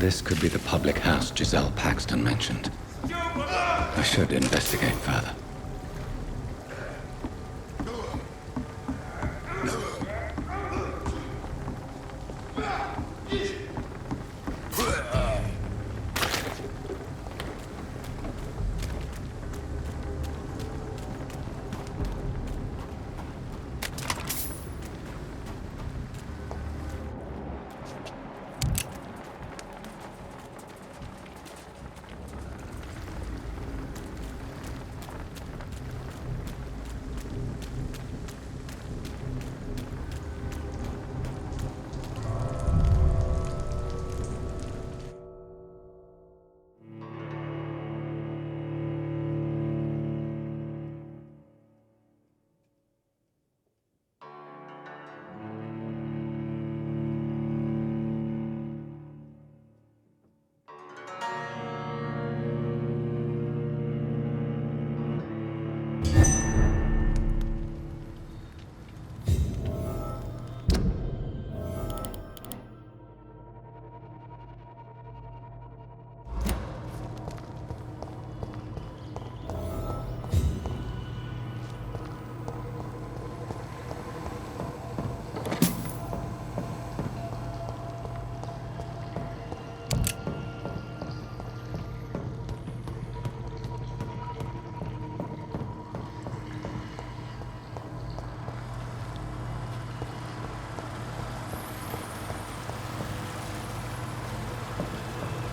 This could be the public house Giselle Paxton mentioned. I should investigate further.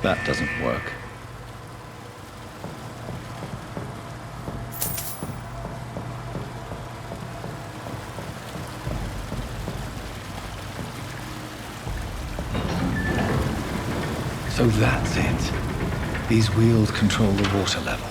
That doesn't work. So that's it. These wheels control the water level.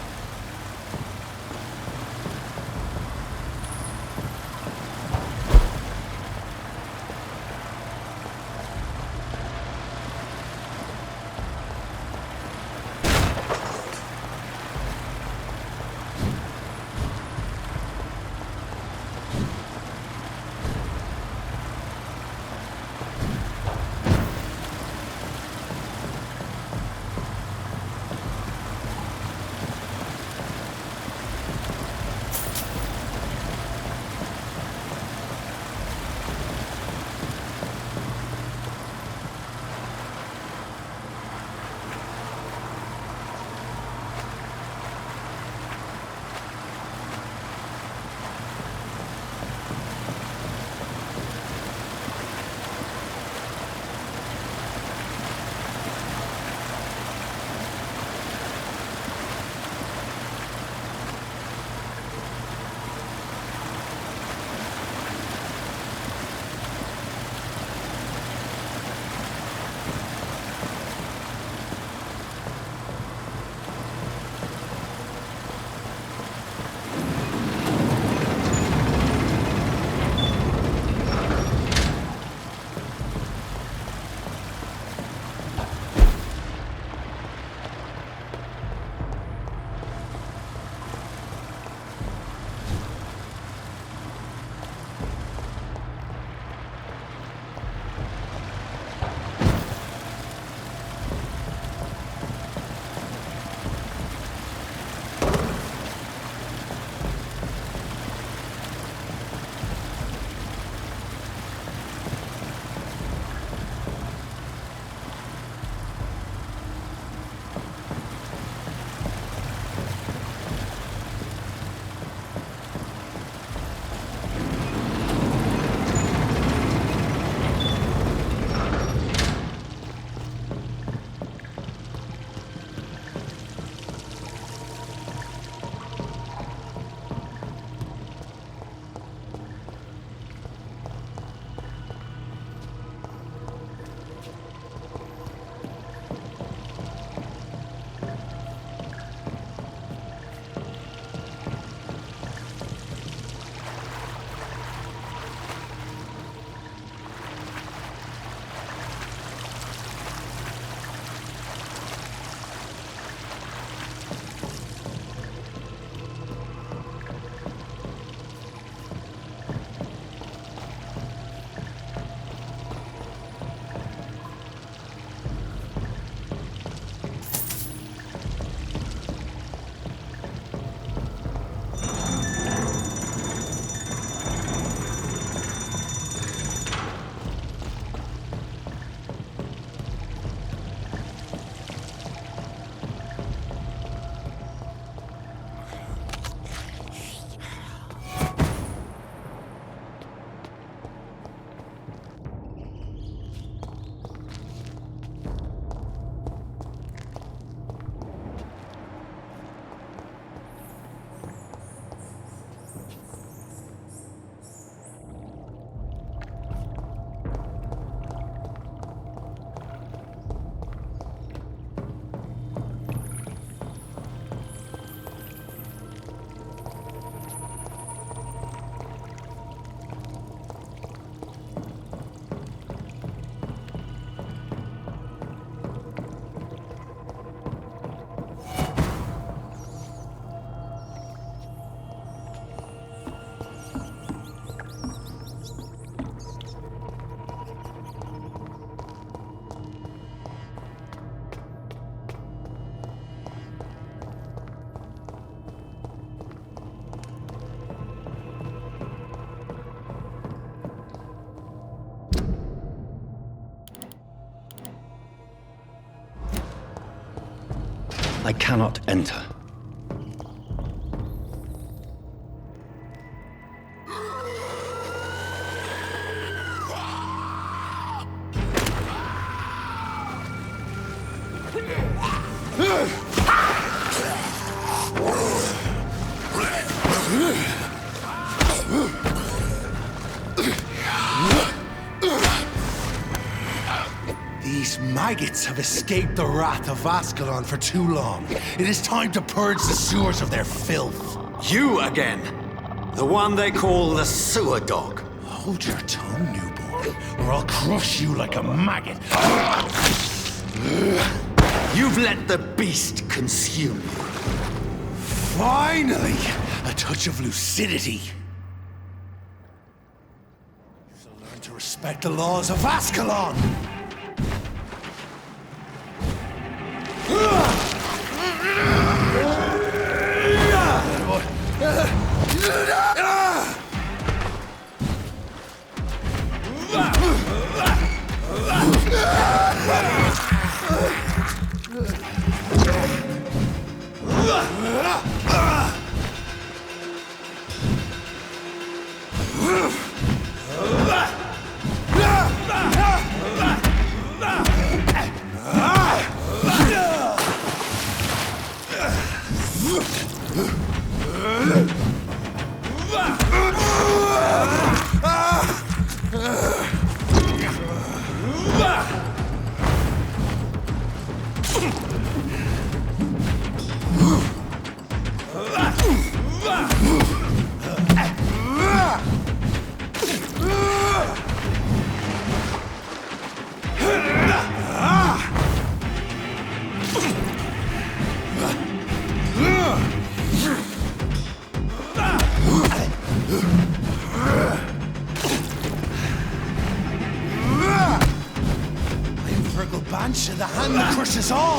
I cannot enter. These maggots have escaped the wrath of Ascalon for too long. It is time to purge the sewers of their filth. You again! The one they call the sewer dog. Hold your tongue, newborn, or I'll crush you like a maggot. You've let the beast consume you. Finally! A touch of lucidity. You shall learn to respect the laws of Ascalon! The hand that crushes all!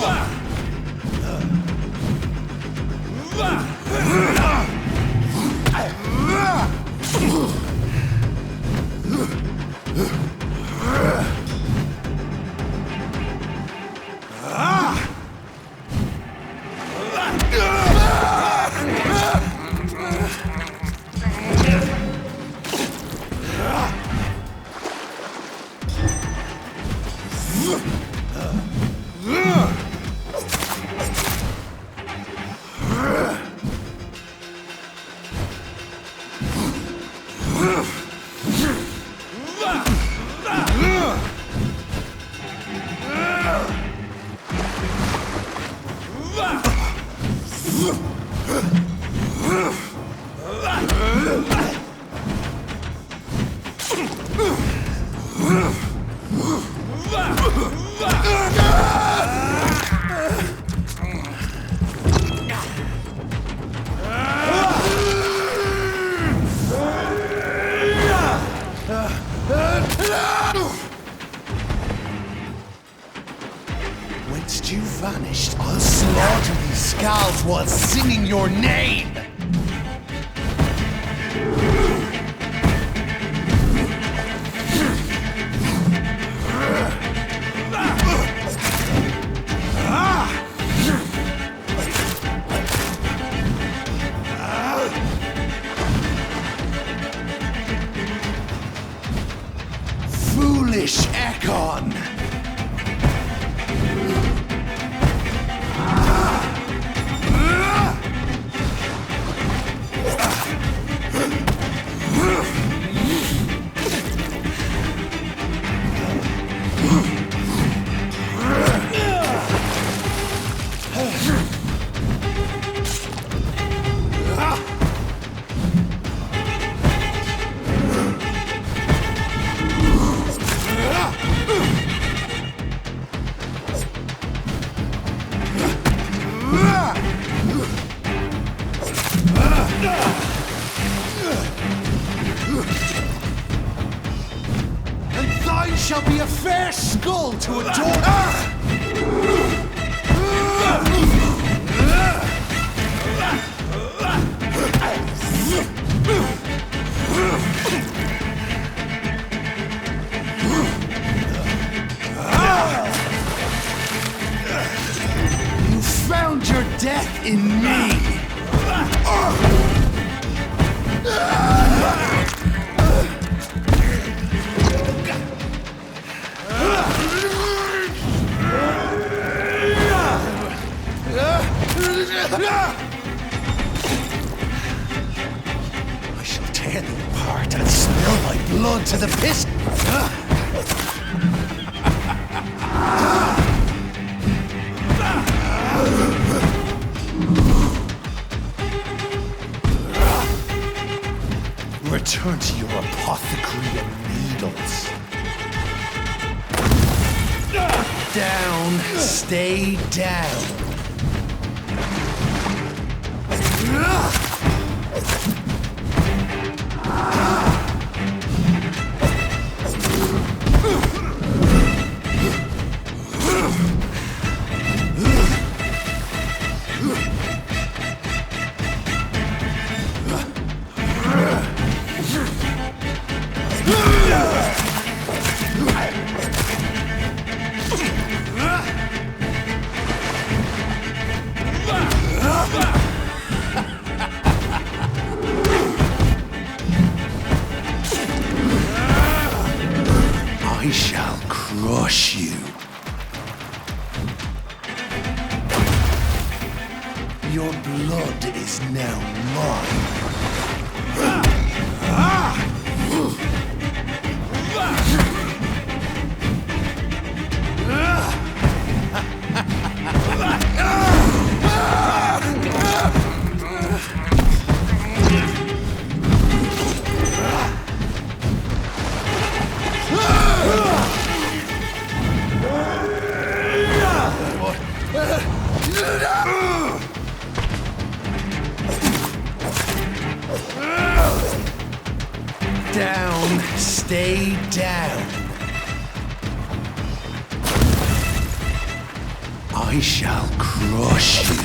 Whence you vanished, I'll slaughter these scalds while singing your name! Foolish Ekon! And thine shall be a fair skull to adorn. You found your death in me. I shall tear thee apart and spill thy blood to the piss. Return to your apothecary and needles. Down, stay down. I shall crush you. Your blood is now mine. Down, stay down. I shall crush you.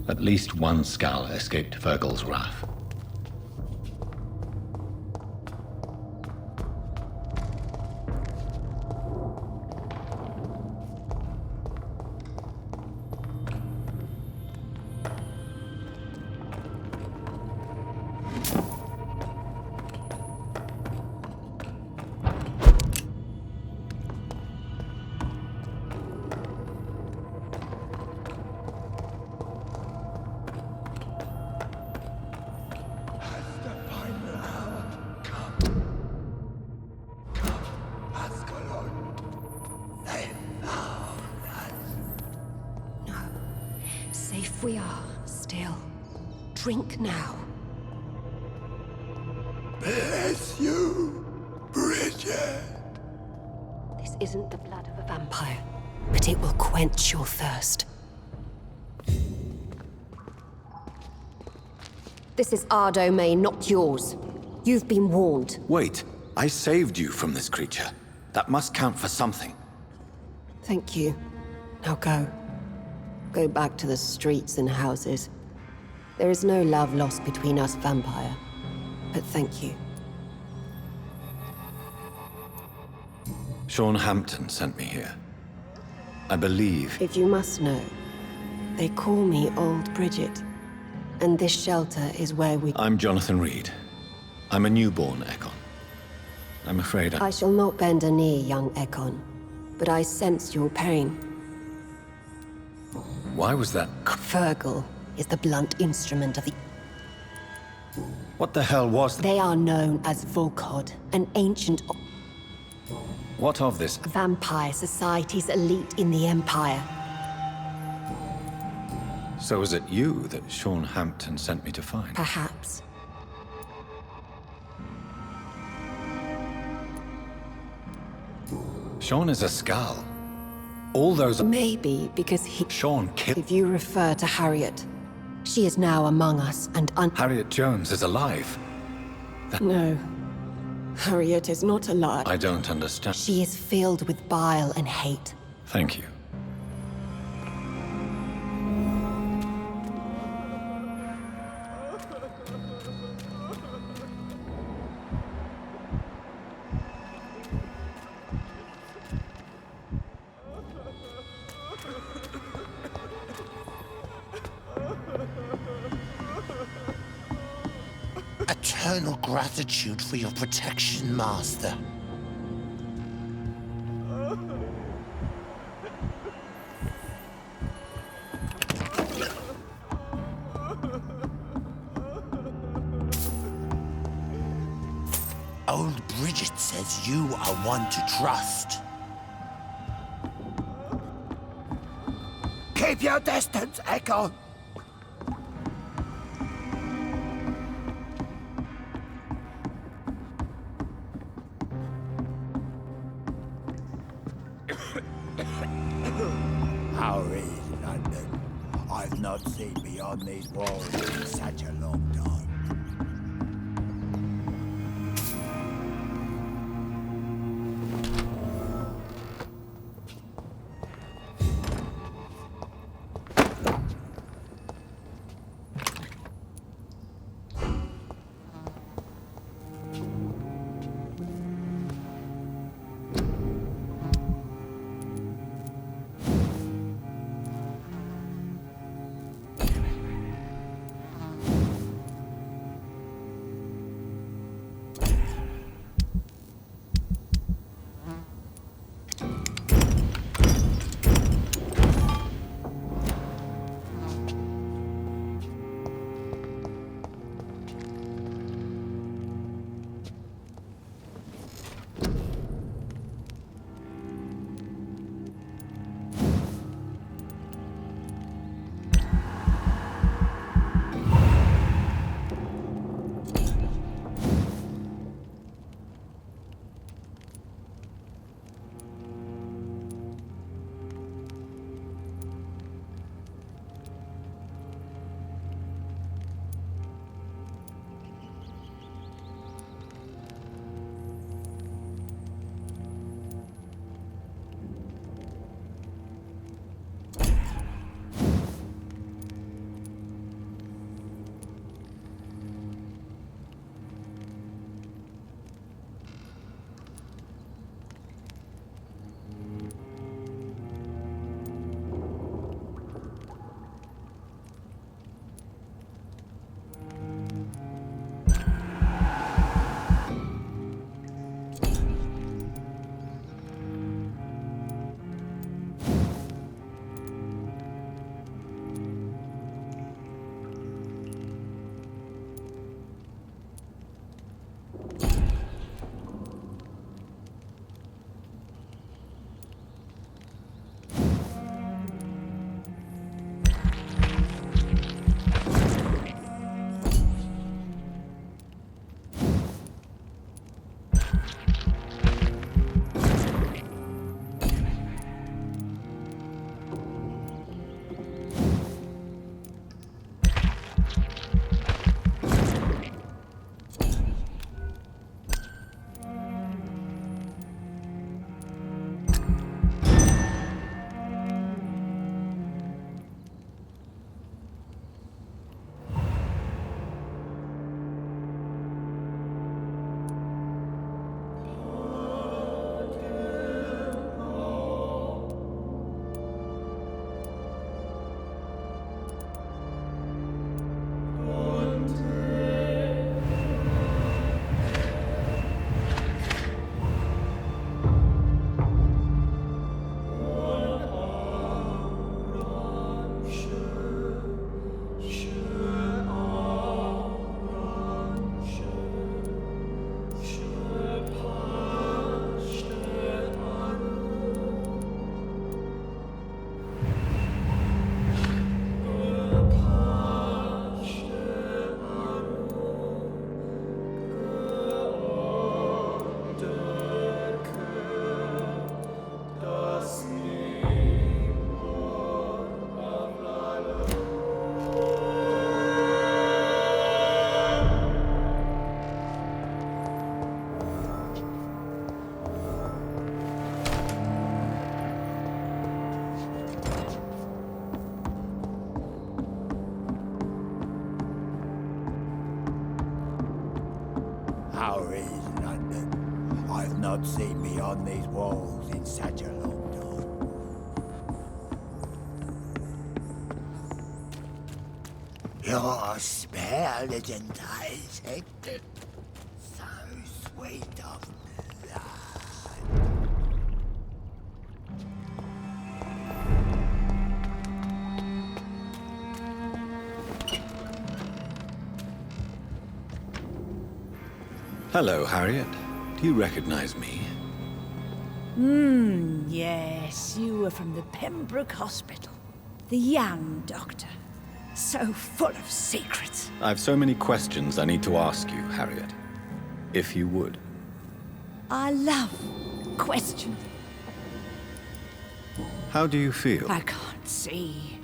At least one Skal escaped Virgil's wrath. Safe we are, still. Drink now. Bless you, Bridget. This isn't the blood of a vampire, but it will quench your thirst. This is our domain, not yours. You've been warned. Wait, I saved you from this creature. That must count for something. Thank you. Now go. Go back to the streets and houses. There is no love lost between us, vampire. But thank you. Sean Hampton sent me here. I believe... If you must know, They call me Old Bridget. And this shelter is where we... I'm Jonathan Reed. I'm a newborn Ekon. I'm afraid I shall not bend a knee, young Ekon. But I sense your pain. Why was that? Fergal is the blunt instrument of the... What the hell was that? They are known as Volkod, an ancient... What of this? Vampire society's elite in the Empire. So was it you that Sean Hampton sent me to find? Perhaps. Sean is a Skal. All those... Maybe because he... Sean killed... If you refer to Harriet, she is now among us and Harriet Jones is alive. No. Harriet is not alive. I don't understand. She is filled with bile and hate. Thank you. Eternal gratitude for your protection, Master. Old Bridget says you are one to trust. Keep your distance, Echo! How is London? I've not seen beyond these walls in such a long time. not seen beyond these walls in such a long time. Your spell is enticing. So sweet of blood. Hello, Harriet. Do you recognize me? Yes, you were from the Pembroke Hospital. The young doctor. So full of secrets. I have so many questions I need to ask you, Harriet. If you would. I love questions. How do you feel? I can't see.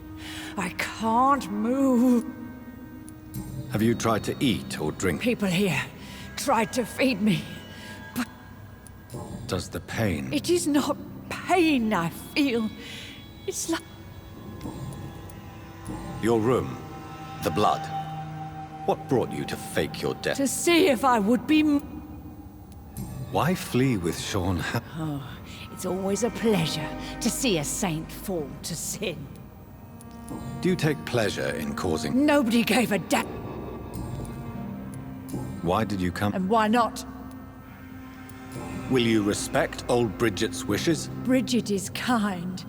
I can't move. Have you tried to eat or drink? People here tried to feed me, but Does the pain... it is not pain I feel. It's like... Your room, the blood. What brought you to fake your death? to see if I would be... Why flee with Sean Oh, it's always a pleasure to see a saint fall to sin. Do you take pleasure in causing... Nobody gave a damn. Why did you come? And why not? Will you respect old Bridget's wishes? Bridget is kind.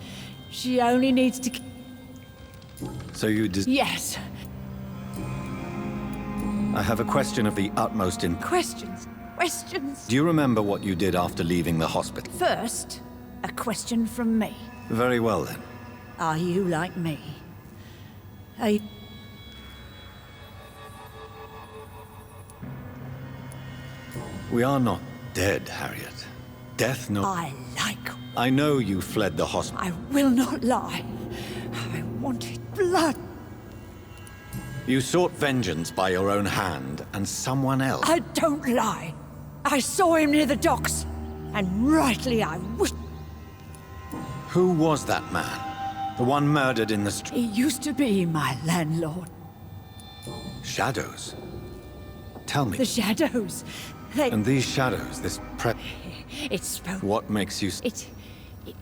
She only needs to... So you Yes. I have a question of the utmost Questions. Questions. Do you remember what you did after leaving the hospital? First, a question from me. Very well, then. Are you like me? We are not dead, Harriet. Death no... I like... I know you fled the hospital. I will not lie. I wanted blood. You sought vengeance by your own hand, and someone else... I don't lie. I saw him near the docks, and rightly I wish... Who was that man? The one murdered in the street? He used to be my landlord. Shadows? Tell me. The shadows. They... And these shadows, this It spoke... What makes you... It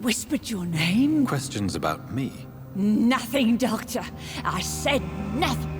whispered your name? Questions about me? Nothing, Doctor. I said nothing.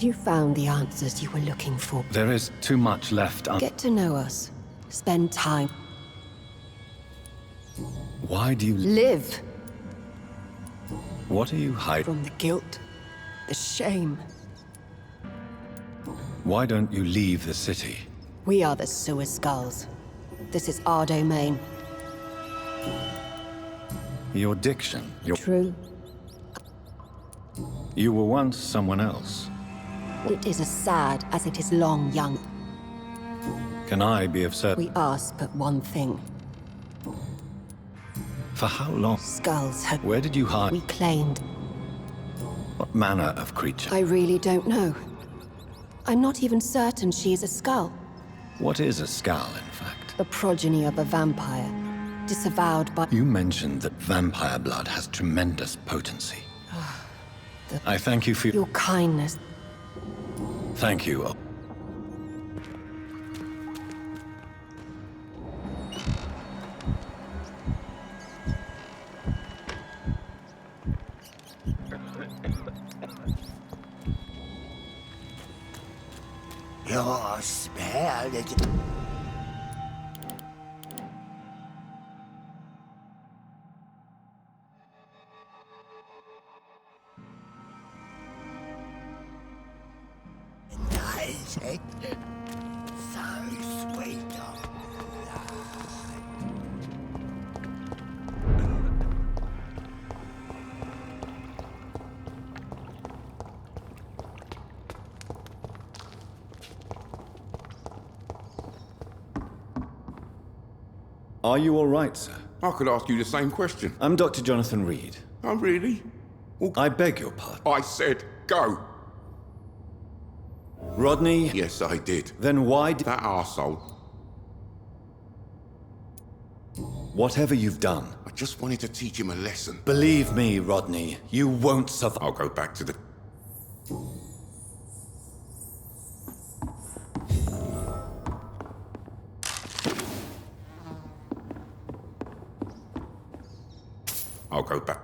Have you found the answers you were looking for? There is too much left Get to know us. Spend time. Why do you... Live. What are you hiding? From the guilt, the shame. Why don't you leave the city? We are the Sewer Skulls. This is our domain. Your diction, your... True. You were once someone else. It is as sad as it is long young. Can I be of service? We ask but one thing. For how long? Skulls have... Where did you hide? We claimed. What manner of creature? I really don't know. I'm not even certain she is a skull. What is a skull, in fact? The progeny of a vampire. Disavowed by... You mentioned that vampire blood has tremendous potency. I thank you for... Your kindness. Thank you. Your spell is... enticing. So sweet of blood. Are you all right, sir? I could ask you the same question. I'm Dr. Jonathan Reed. Oh, really? I beg your pardon. I said go. Rodney? Yes, I did. Then why did... That arsehole. Whatever you've done. I just wanted to teach him a lesson. Believe me, Rodney, you won't survive. I'll go back to the... I'll go back.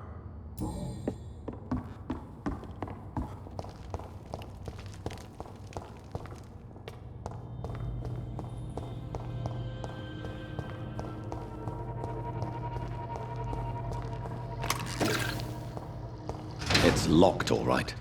It's locked, all right.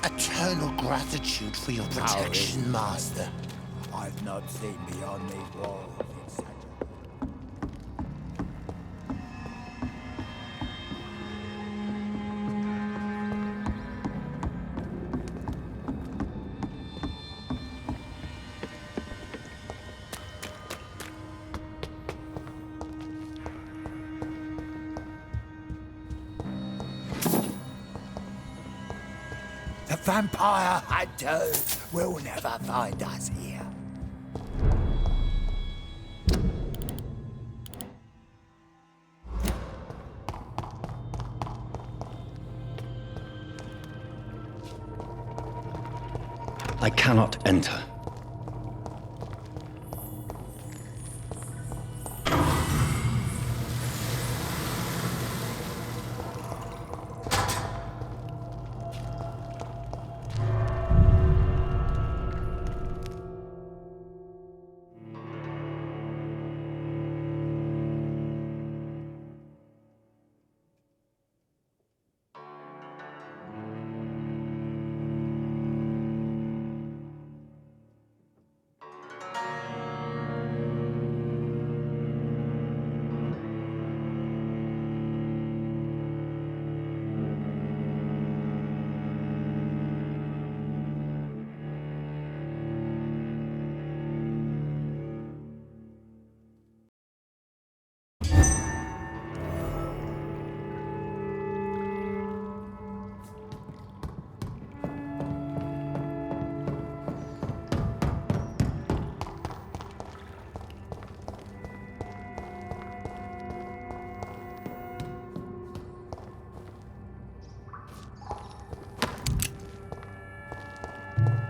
Eternal gratitude for your protection, Master. I've not seen beyond these walls in such The vampire hunters will never find us here. I cannot enter.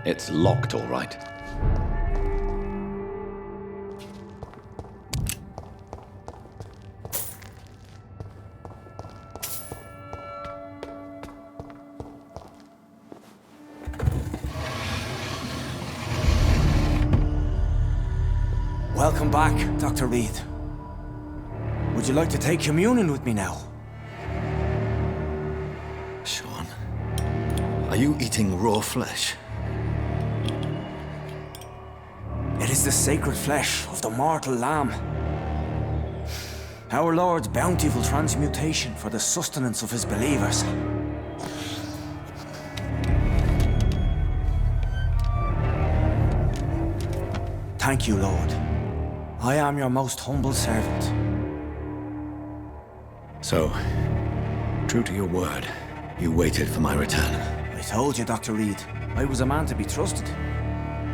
It's locked, all right. Welcome back, Dr. Reed. Would you like to take communion with me now? Sean, are you eating raw flesh? It is the sacred flesh of the mortal lamb. Our Lord's bountiful transmutation for the sustenance of his believers. Thank you, Lord. I am your most humble servant. So, true to your word, you waited for my return. I told you, Dr. Reed, I was a man to be trusted.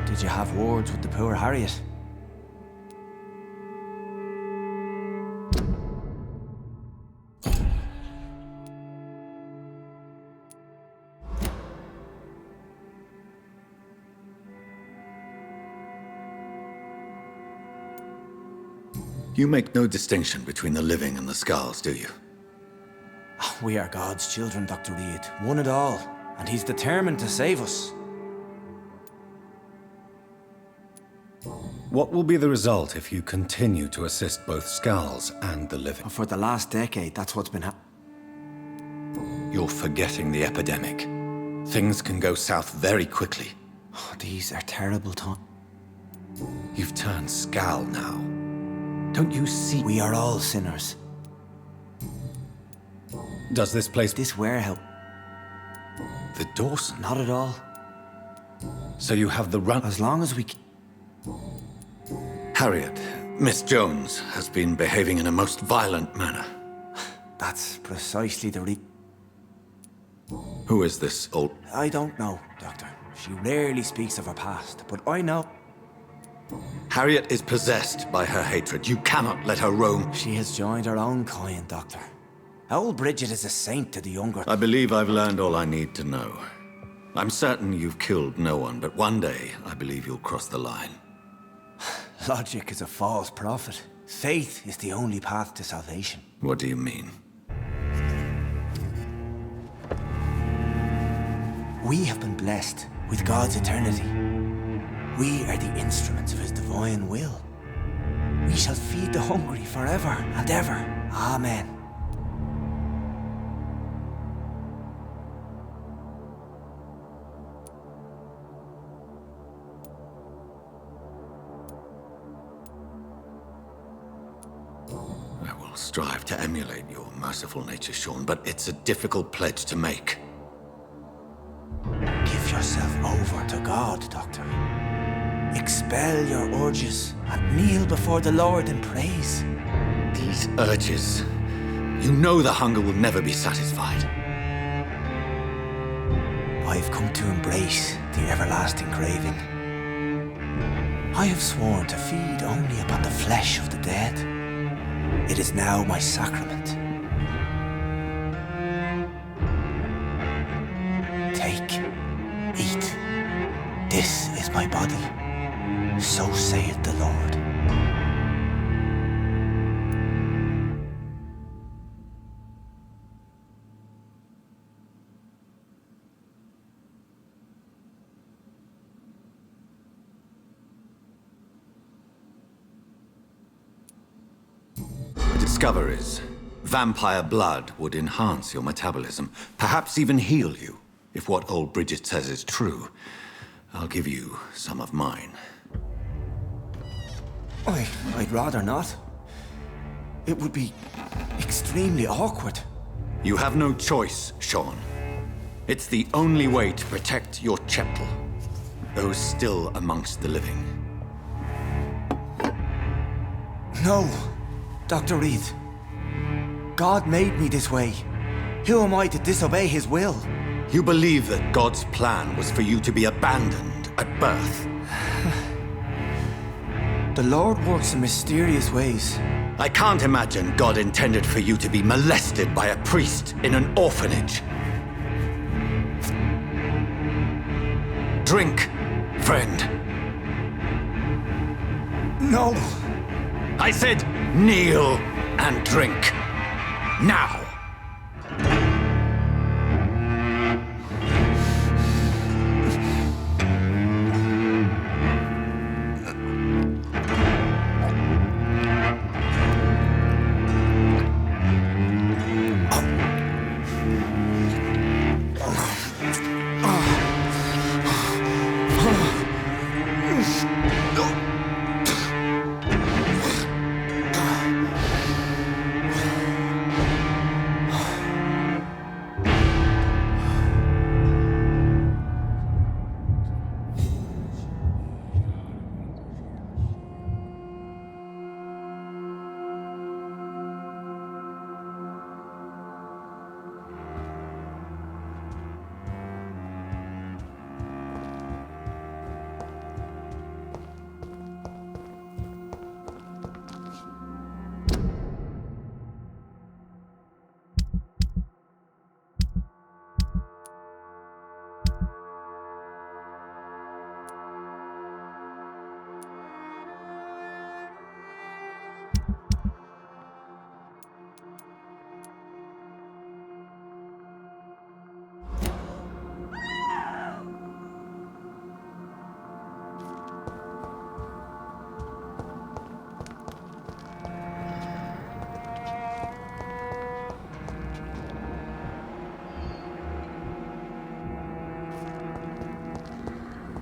Did you have words with the poor Harriet? You make no distinction between the living and the scars, do you? We are God's children, Dr. Reed. One and all. And he's determined to save us. What will be the result if you continue to assist both Skulls and the living? For the last decade, that's what's been happening. You're forgetting the epidemic. Things can go south very quickly. Oh, these are terrible times. You've turned Skal now. Don't you see? We are all sinners. Does this place... This warehouse... The Dawson? Not at all. So you have the run... As long as we... Harriet, Miss Jones has been behaving in a most violent manner. That's precisely the Who is this old... I don't know, Doctor. She rarely speaks of her past, but I know. Harriet is possessed by her hatred. You cannot let her roam. She has joined her own kind, Doctor. Old Bridget is a saint to the younger. I believe I've learned all I need to know. I'm certain you've killed no one, but one day I believe you'll cross the line. Logic is a false prophet. Faith is the only path to salvation. What do you mean? We have been blessed with God's eternity. We are the instruments of his divine will. We shall feed the hungry forever and ever. Amen. I will strive to emulate your merciful nature, Sean, but it's a difficult pledge to make. Give yourself over to God, Doctor. Expel your urges and kneel before the Lord in praise. These urges... You know the hunger will never be satisfied. I've come to embrace the everlasting craving. I have sworn to feed only upon the flesh of the dead. It is now my sacrament. Take, eat. This is my body. So saith the Lord. Discoveries. Vampire blood would enhance your metabolism, perhaps even heal you. If what old Bridget says is true, I'll give you some of mine. I'd rather not. It would be extremely awkward. You have no choice, Sean. It's the only way to protect your Cheptel, those still amongst the living. No, Dr. Reed. God made me this way. Who am I to disobey his will? You believe that God's plan was for you to be abandoned at birth. The Lord works in mysterious ways. I can't imagine God intended for you to be molested by a priest in an orphanage. Drink, friend. No. I said kneel and drink. Now.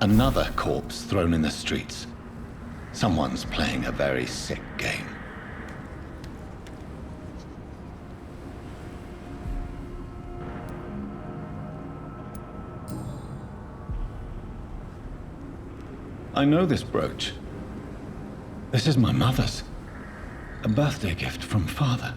Another corpse thrown in the streets. Someone's playing a very sick game. I know this brooch. This is my mother's. A birthday gift from father.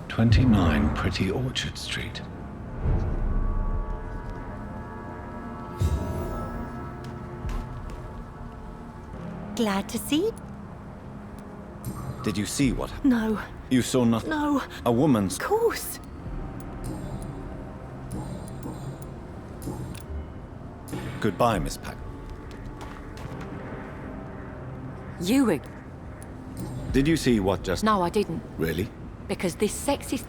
"29 Pretty Orchard Street." Glad to see. Did you see what? No. You saw nothing? No. A woman's... Of course. Goodbye, Miss Pack. You... Did you see what just... No, I didn't. Really? Because this sexist...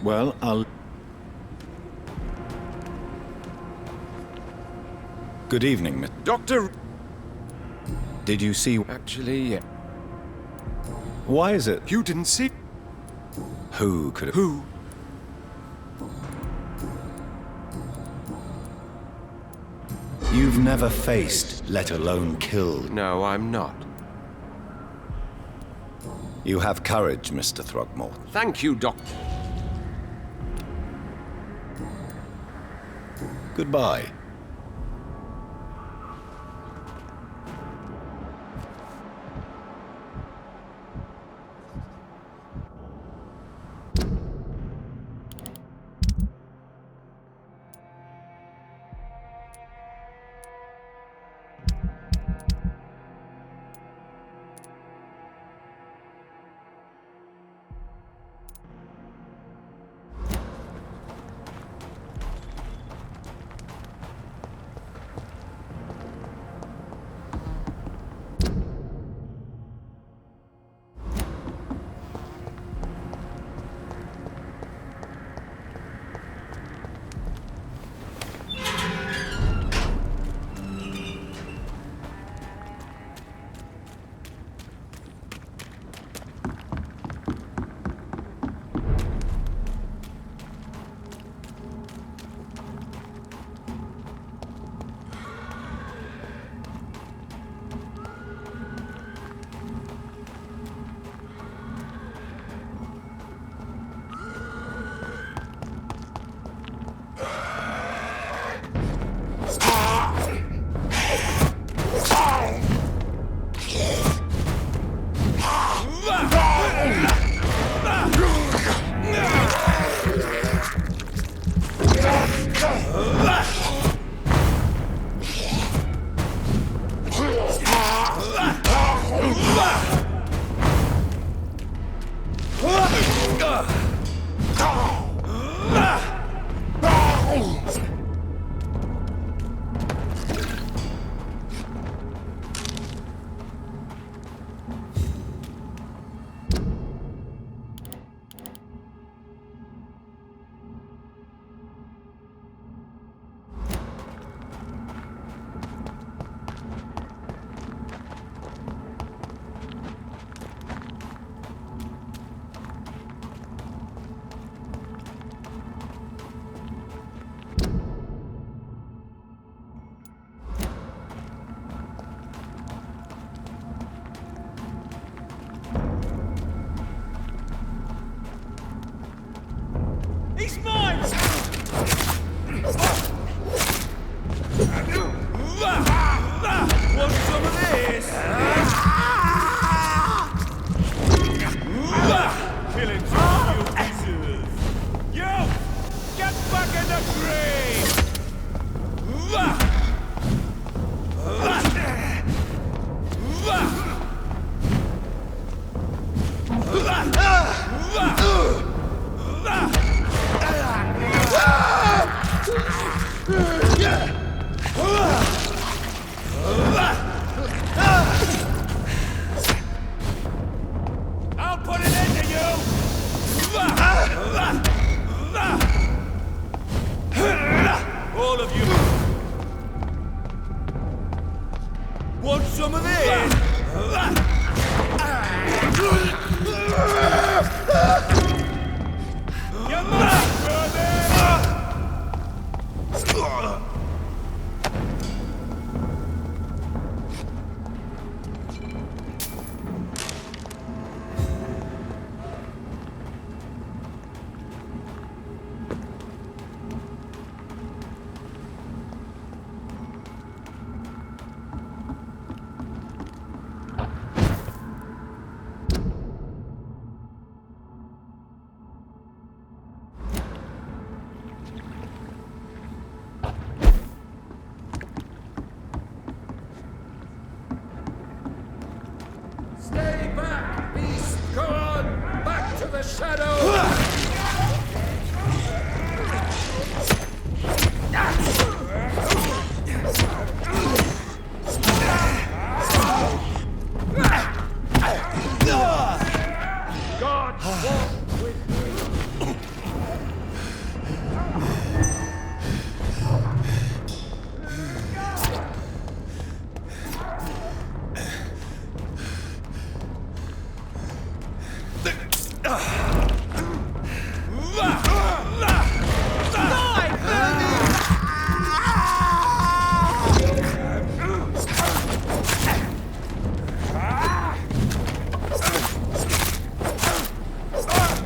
Well, I'll... Good evening, Miss... Doctor... Did you see... Actually... Why is it... You didn't see... Who could have... Who? You've never faced, let alone killed. No, I'm not. You have courage, Mr. Throgmorton. Thank you, Doctor. Goodbye. He's mine! Want some of this? Kill him, you pieces! You! Get back in the grave! I'll put an end to you! All of you! Want some of this? Stay back, beast! Go on! Back to the shadow! God walk with me!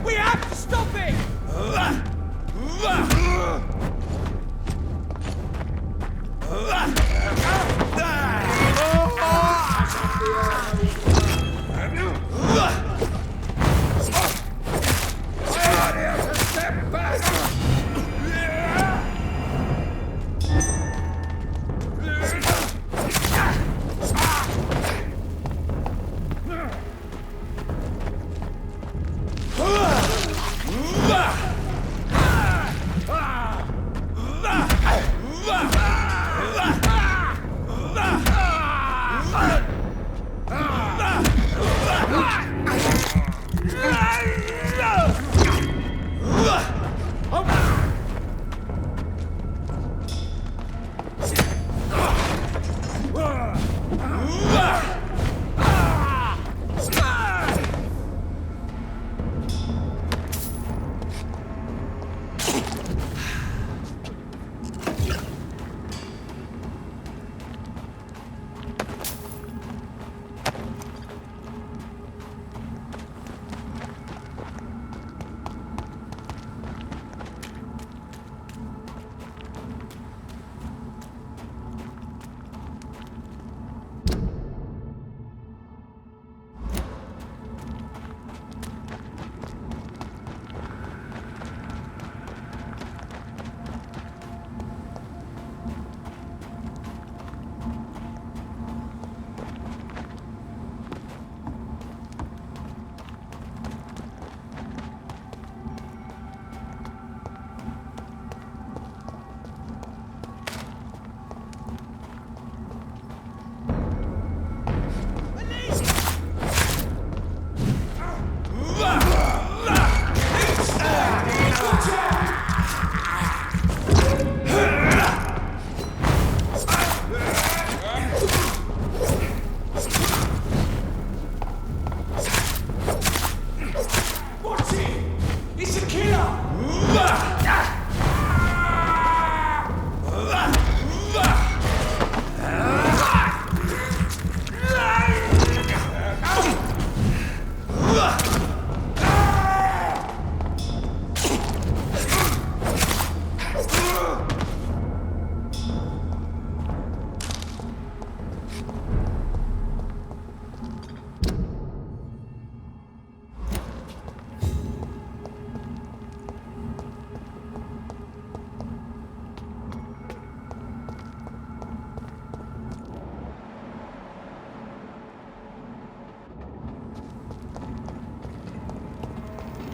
We have to stop it! Step back!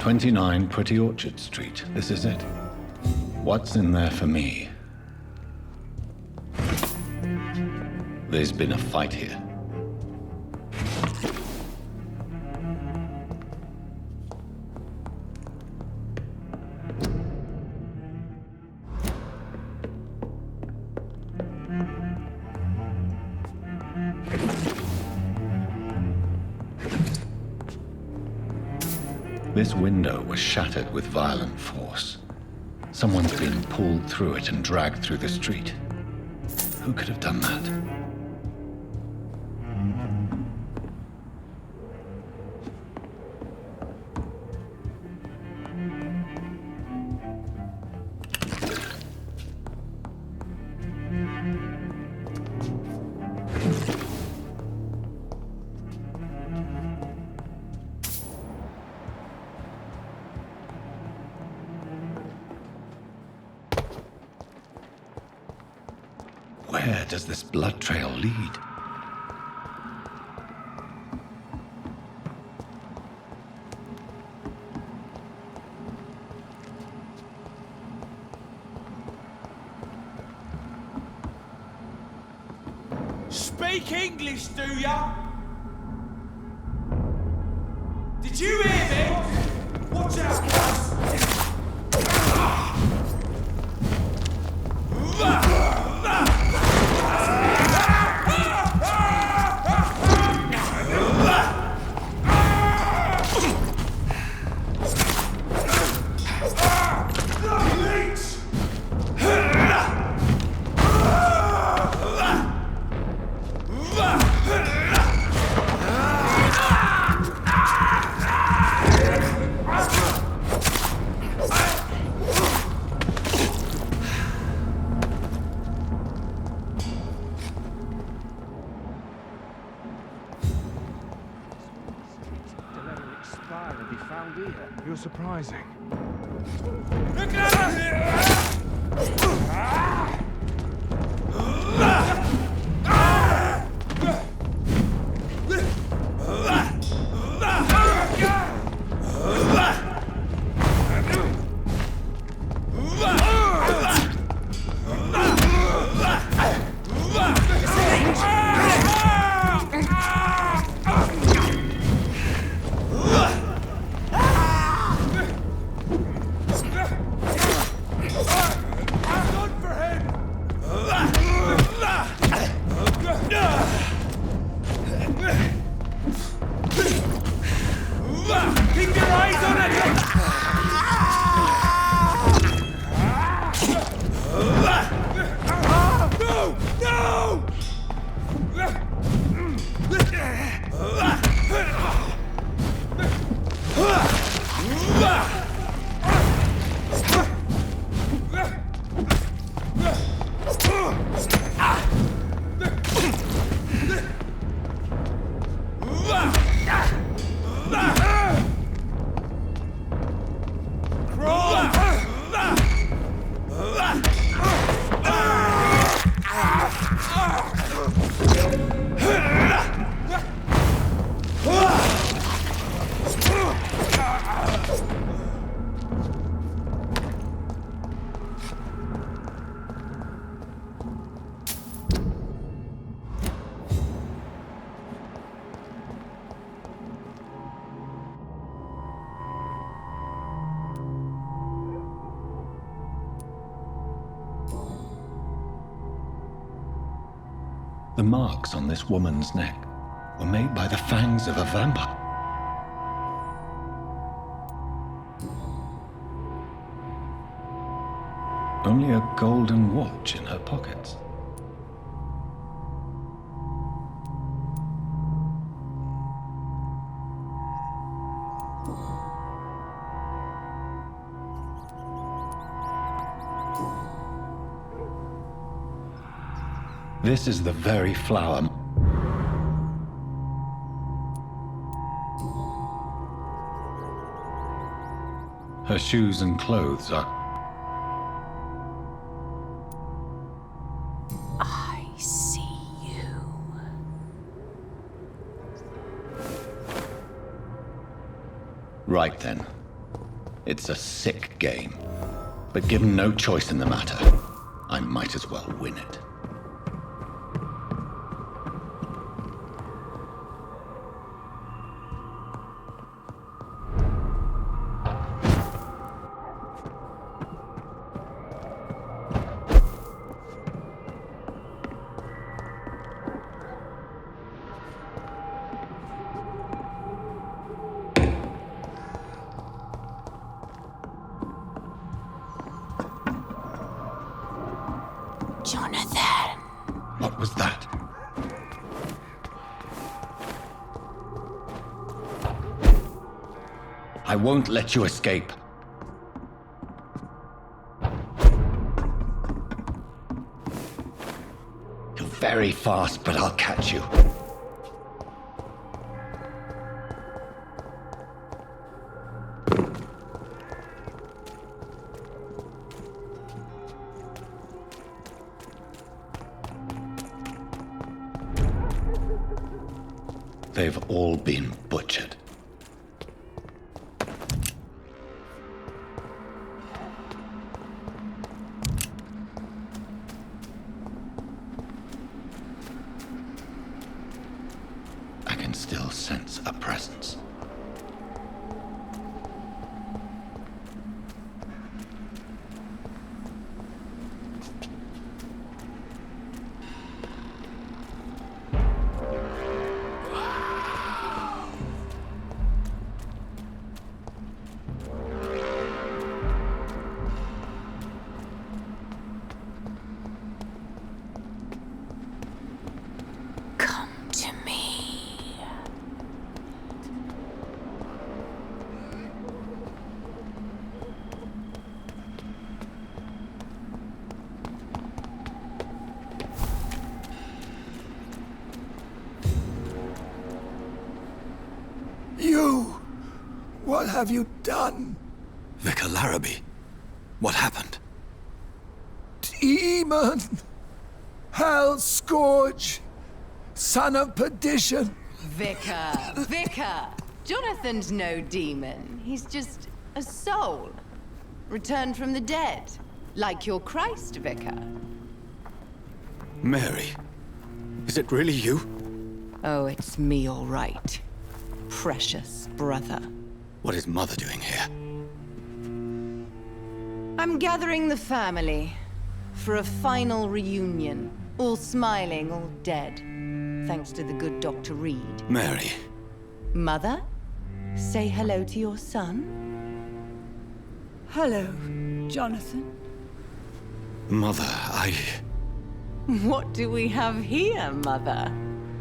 "29 Pretty Orchard Street. This is it. What's in there for me?" There's been a fight here. This window was shattered with violent force. Someone's been pulled through it and dragged through the street. Who could have done that? Where does this blood trail lead? Speak English, do ya? Did you hear me? Watch out, cuz! You're surprising. Keep your eyes on it! No! No! The marks on this woman's neck were made by the fangs of a vampire. Only a golden watch in her pockets. This is the very flower. Her shoes and clothes are... I see you. Right then. It's a sick game. But given no choice in the matter, I might as well win it. Jonathan! What was that? I won't let you escape. You're very fast, but I'll catch you. They've all been butchered. I can still sense a presence. You! What have you done? Vicar Larrabee, what happened? Demon! Hell Scourge! Son of perdition! Vicar! Jonathan's no demon. He's just a soul. Returned from the dead. Like your Christ, Vicar. Mary, is it really you? Oh, it's me, all right. Precious brother. What is Mother doing here? I'm gathering the family for a final reunion. All smiling, all dead. Thanks to the good Dr. Reed. Mary. Mother, say hello to your son. Hello, Jonathan. Mother, What do we have here, Mother?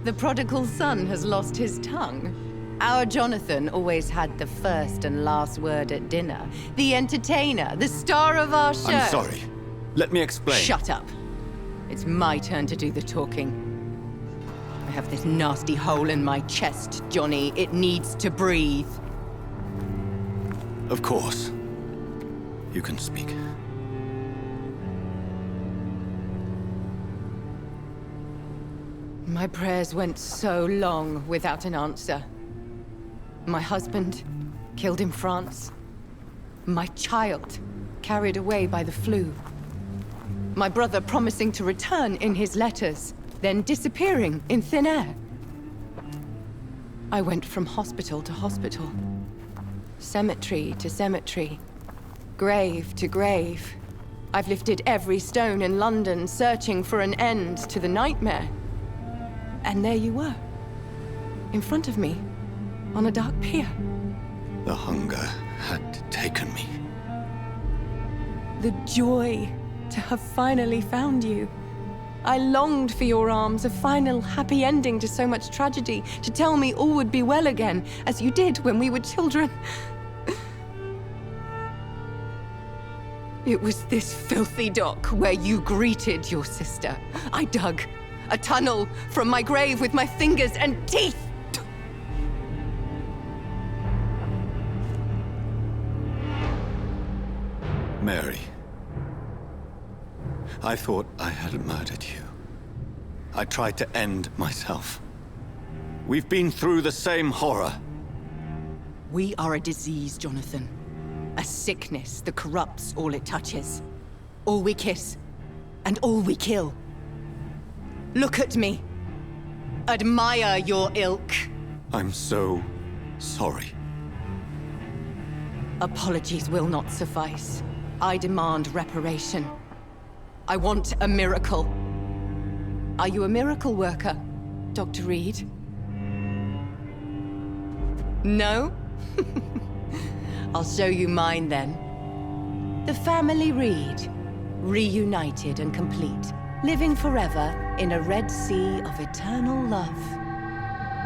The prodigal son has lost his tongue. Our Jonathan always had the first and last word at dinner. The entertainer, the star of our show. I'm sorry. Let me explain. Shut up. It's my turn to do the talking. I have this nasty hole in my chest, Johnny. It needs to breathe. Of course. You can speak. My prayers went so long without an answer. My husband, killed in France. My child, carried away by the flu. My brother promising to return in his letters, then disappearing in thin air. I went from hospital to hospital. Cemetery to cemetery. Grave to grave. I've lifted every stone in London, searching for an end to the nightmare. And there you were. In front of me. On a dark pier. The hunger had taken me. The joy to have finally found you. I longed for your arms, a final happy ending to so much tragedy, to tell me all would be well again, as you did when we were children. It was this filthy dock where you greeted your sister. I dug a tunnel from my grave with my fingers and teeth. Mary, I thought I had murdered you. I tried to end myself. We've been through the same horror. We are a disease, Jonathan. A sickness that corrupts all it touches. All we kiss, and all we kill. Look at me. Admire your ilk. I'm so sorry. Apologies will not suffice. I demand reparation. I want a miracle. Are you a miracle worker, Dr. Reed? No? I'll show you mine then. The family Reed, reunited and complete. living forever in a red sea of eternal love.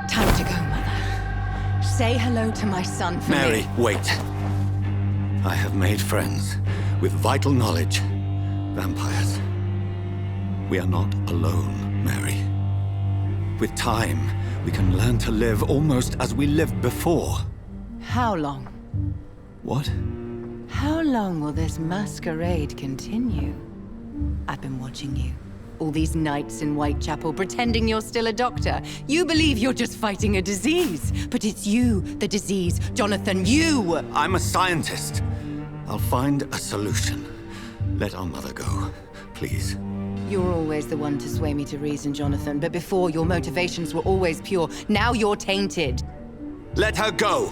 Time to go, Mother. Say hello to my son for Mary, me. wait. I have made friends with vital knowledge. Vampires. We are not alone, Mary. With time, we can learn to live almost as we lived before. How long? What? How long will this masquerade continue? I've been watching you. All these nights in Whitechapel pretending you're still a doctor. You believe you're just fighting a disease. But it's you, the disease. Jonathan, you! I'm a scientist. I'll find a solution. Let our mother go, please. You're always the one to sway me to reason, Jonathan. But before, your motivations were always pure. Now you're tainted. Let her go!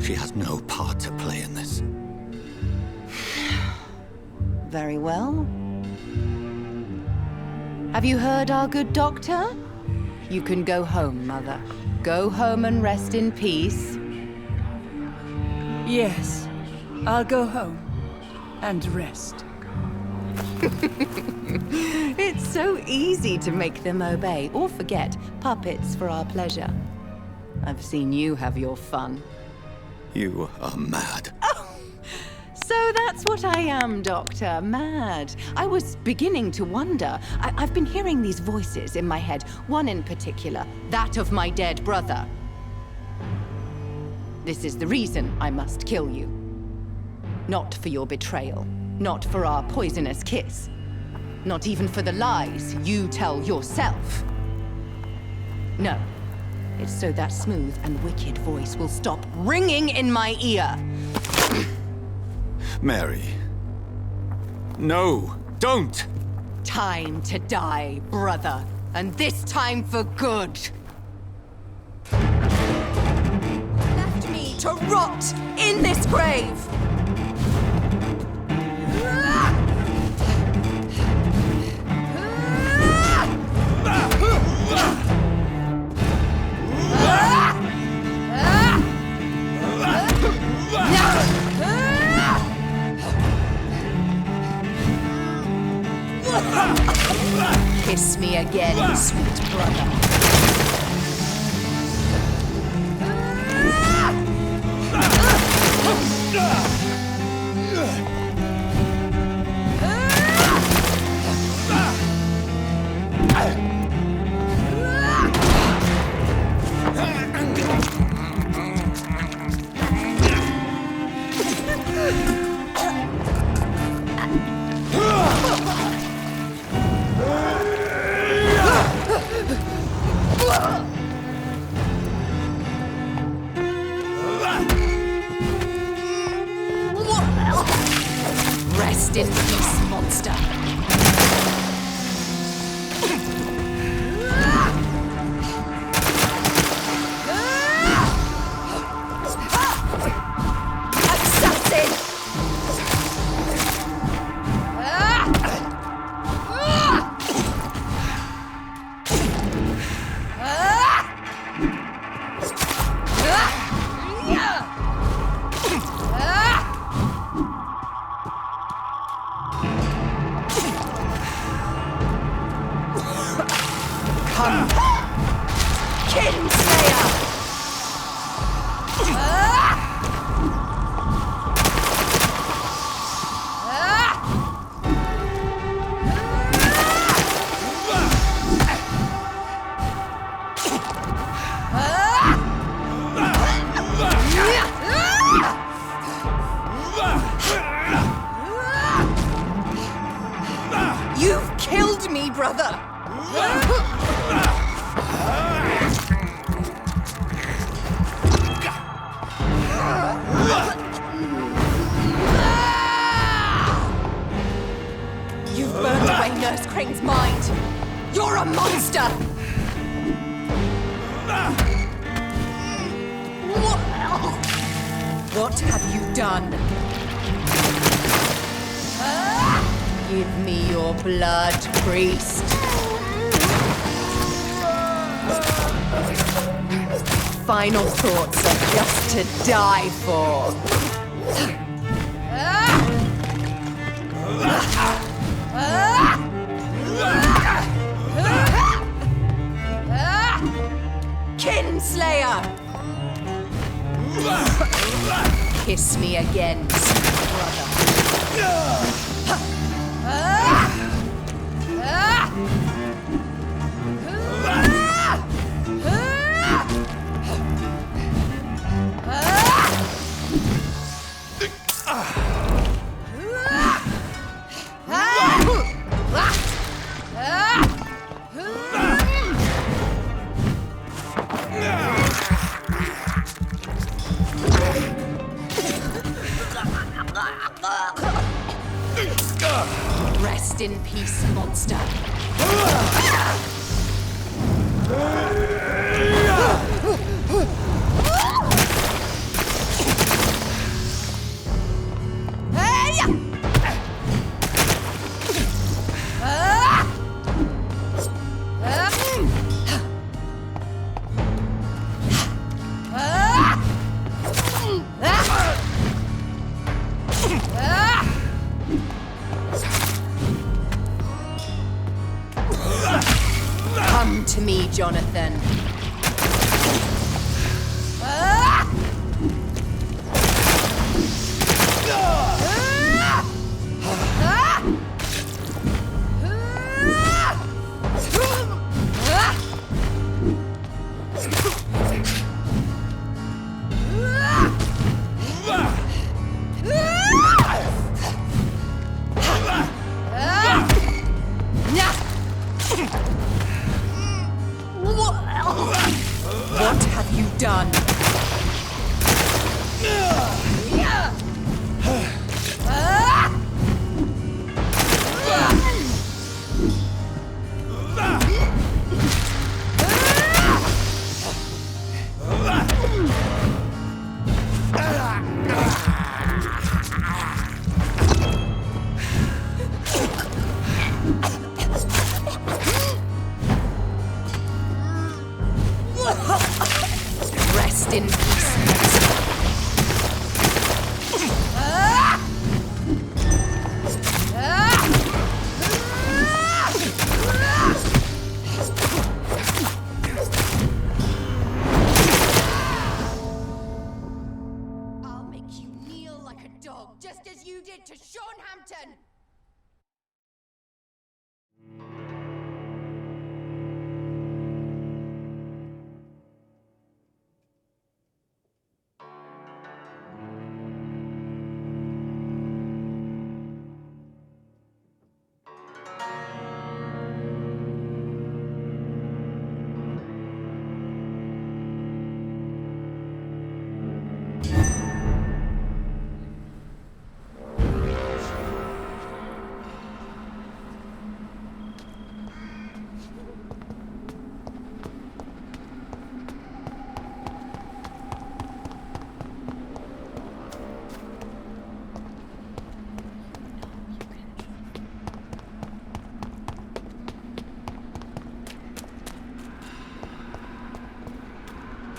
She has no part to play in this. Very well. Have you heard our good doctor? You can go home, Mother. Go home and rest in peace. Yes, I'll go home and rest. It's so easy to make them obey or forget. Puppets for our pleasure. I've seen you have your fun. You are mad. So that's what I am, Doctor. Mad. I was beginning to wonder. I've been hearing these voices in my head. One in particular, that of my dead brother. This is the reason I must kill you. Not for your betrayal. Not for our poisonous kiss. Not even for the lies you tell yourself. No. It's so that smooth and wicked voice will stop ringing in my ear. Mary. No, don't! Time to die, brother. And this time for good. Left me to rot in this grave! Kiss me again, sweet brother. Rest in peace, monster. Assassin! Come, Kinslayer! You've killed me, brother! You've burned away Nurse Crane's mind! You're a monster! What have you done? Give me your blood, priest. Final thoughts are just to die for. Kiss me again, sweet brother. Rest in peace, monster. Come to me, Jonathan. What have you done? Rest in peace, monster. I'll make you kneel like a dog, just as you did to Sean Hampton.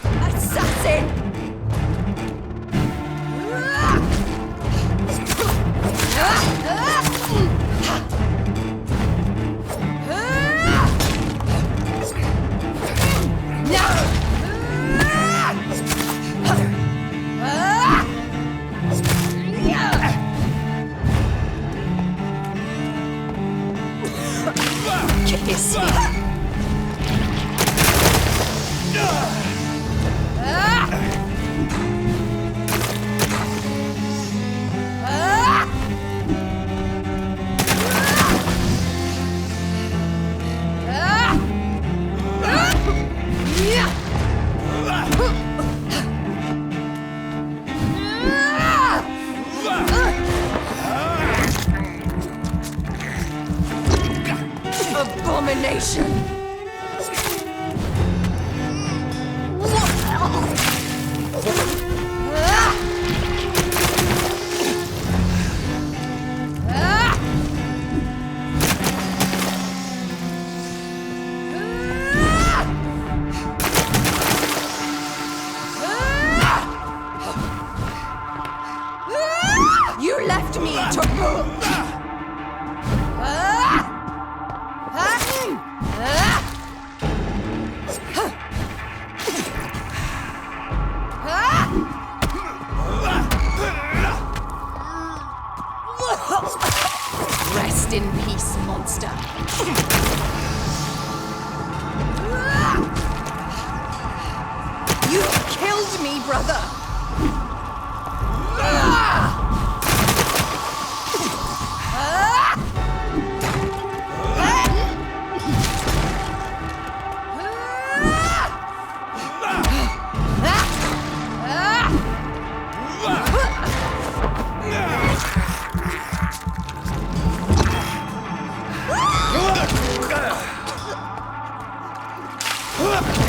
Assassin! Kiss me. Abomination! You left me to... in peace, monster. You killed me, brother!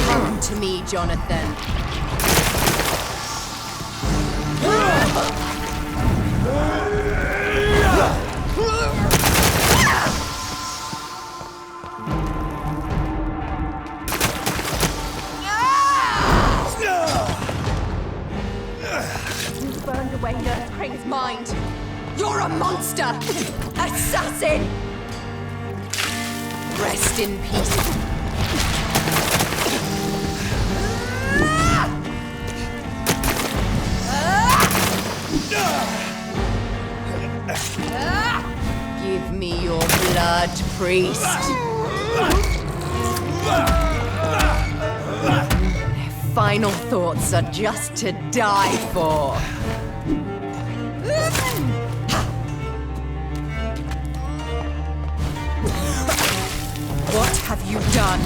Come to me, Jonathan. You burned away Nurse Crane's mind. You're a monster! Assassin! Rest in peace. Give me your blood, priest. Their final thoughts are just to die for. What have you done?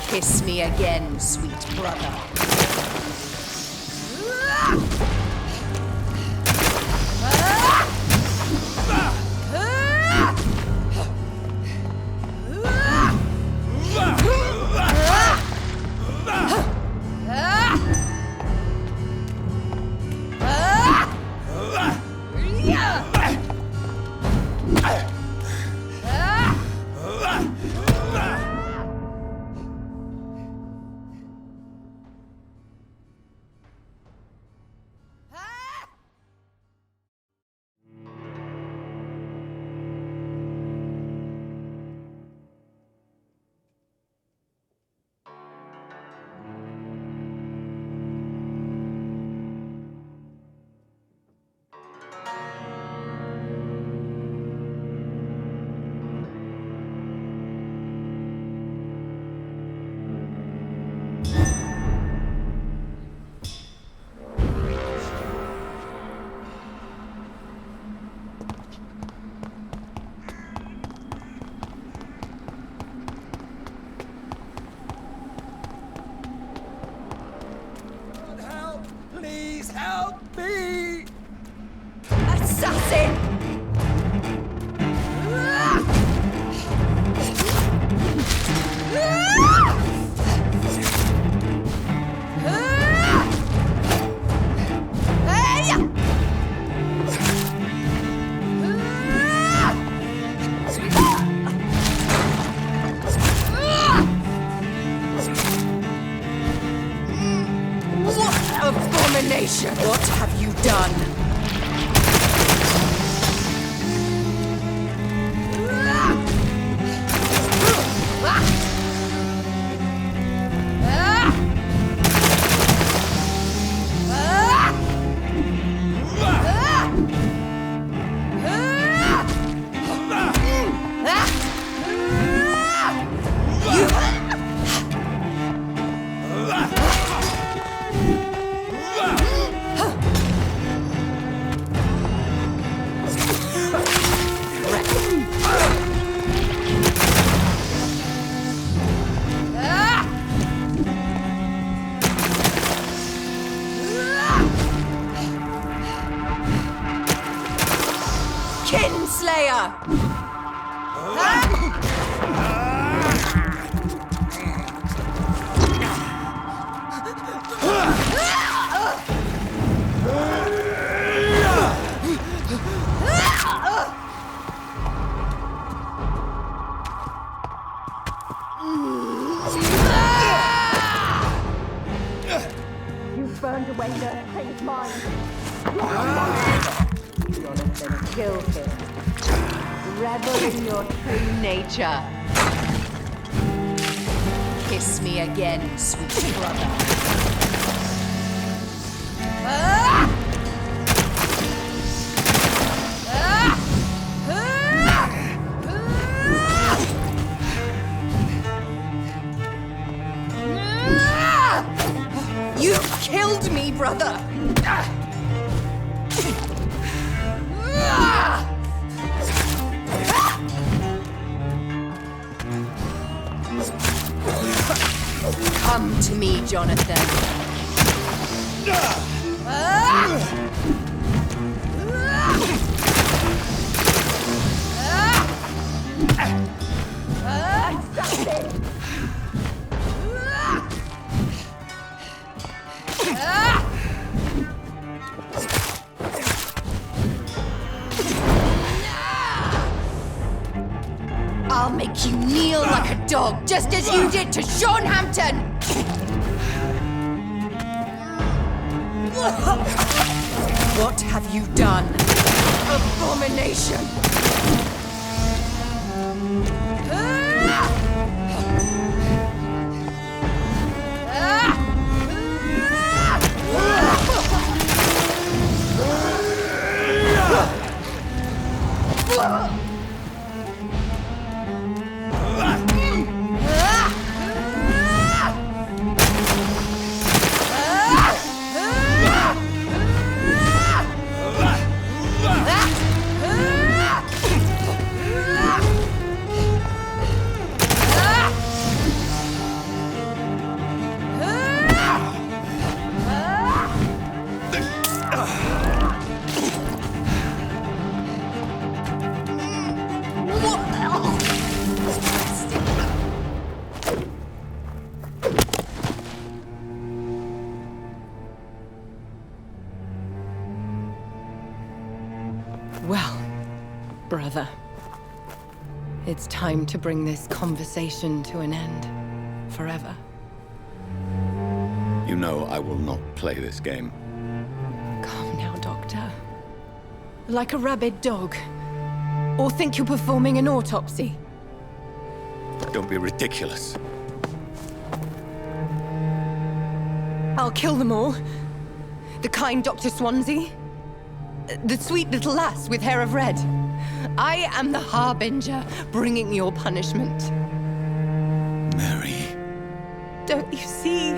Kiss me again, sweet brother. Help me! Assassin! Abomination! What have you done? Kinslayer! reminder changed mind. Jonathan, kill him. Revel in your true nature. Kiss me again, sweet brother. You killed me, brother! Come to me, Jonathan. I'll make you kneel like a dog, just as you did to Sean Hampton! What have you done? Abomination! Well, brother, it's time to bring this conversation to an end. Forever. You know I will not play this game. Calm now, Doctor. Like a rabid dog. Or think you're performing an autopsy. Don't be ridiculous. I'll kill them all. The kind Dr. Swansea. The sweet little lass with hair of red. I am the Harbinger, bringing your punishment. Mary. Don't you see?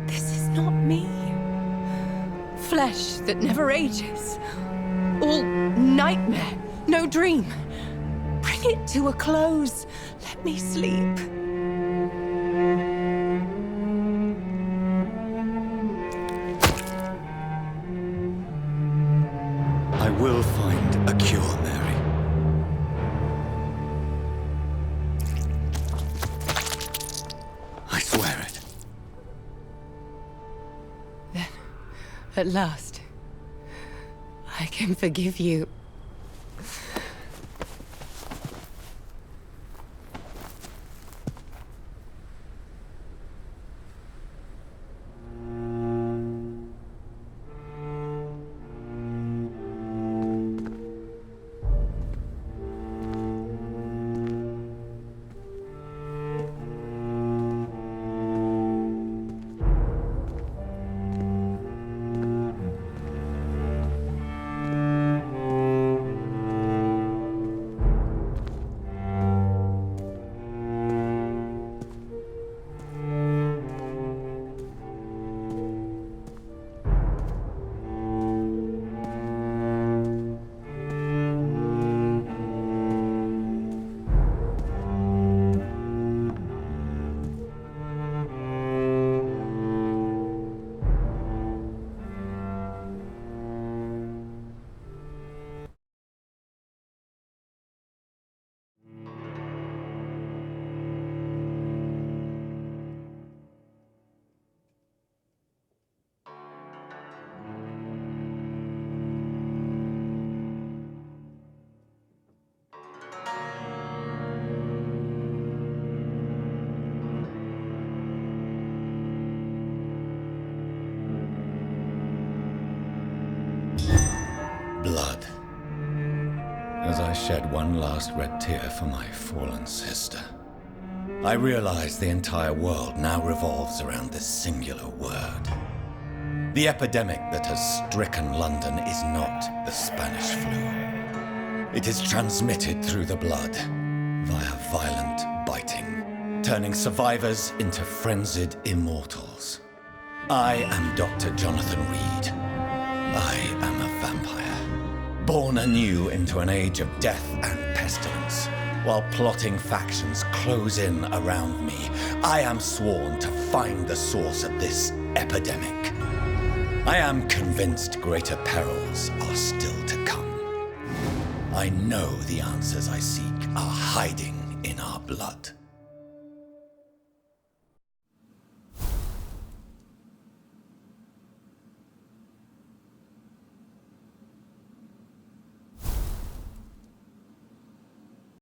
This is not me. Flesh that never ages. All nightmare, no dream. Bring it to a close. Let me sleep. I will find a cure, Mary. I swear it. Then, at last, I can forgive you. as I shed one last red tear for my fallen sister. I realize the entire world now revolves around this singular word. The epidemic that has stricken London is not the Spanish flu. It is transmitted through the blood, via violent biting, turning survivors into frenzied immortals. I am Dr. Jonathan Reed. I am a vampire, born anew into an age of death and pestilence. While plotting factions close in around me, I am sworn to find the source of this epidemic. I am convinced greater perils are still to come. I know the answers I seek are hiding in our blood.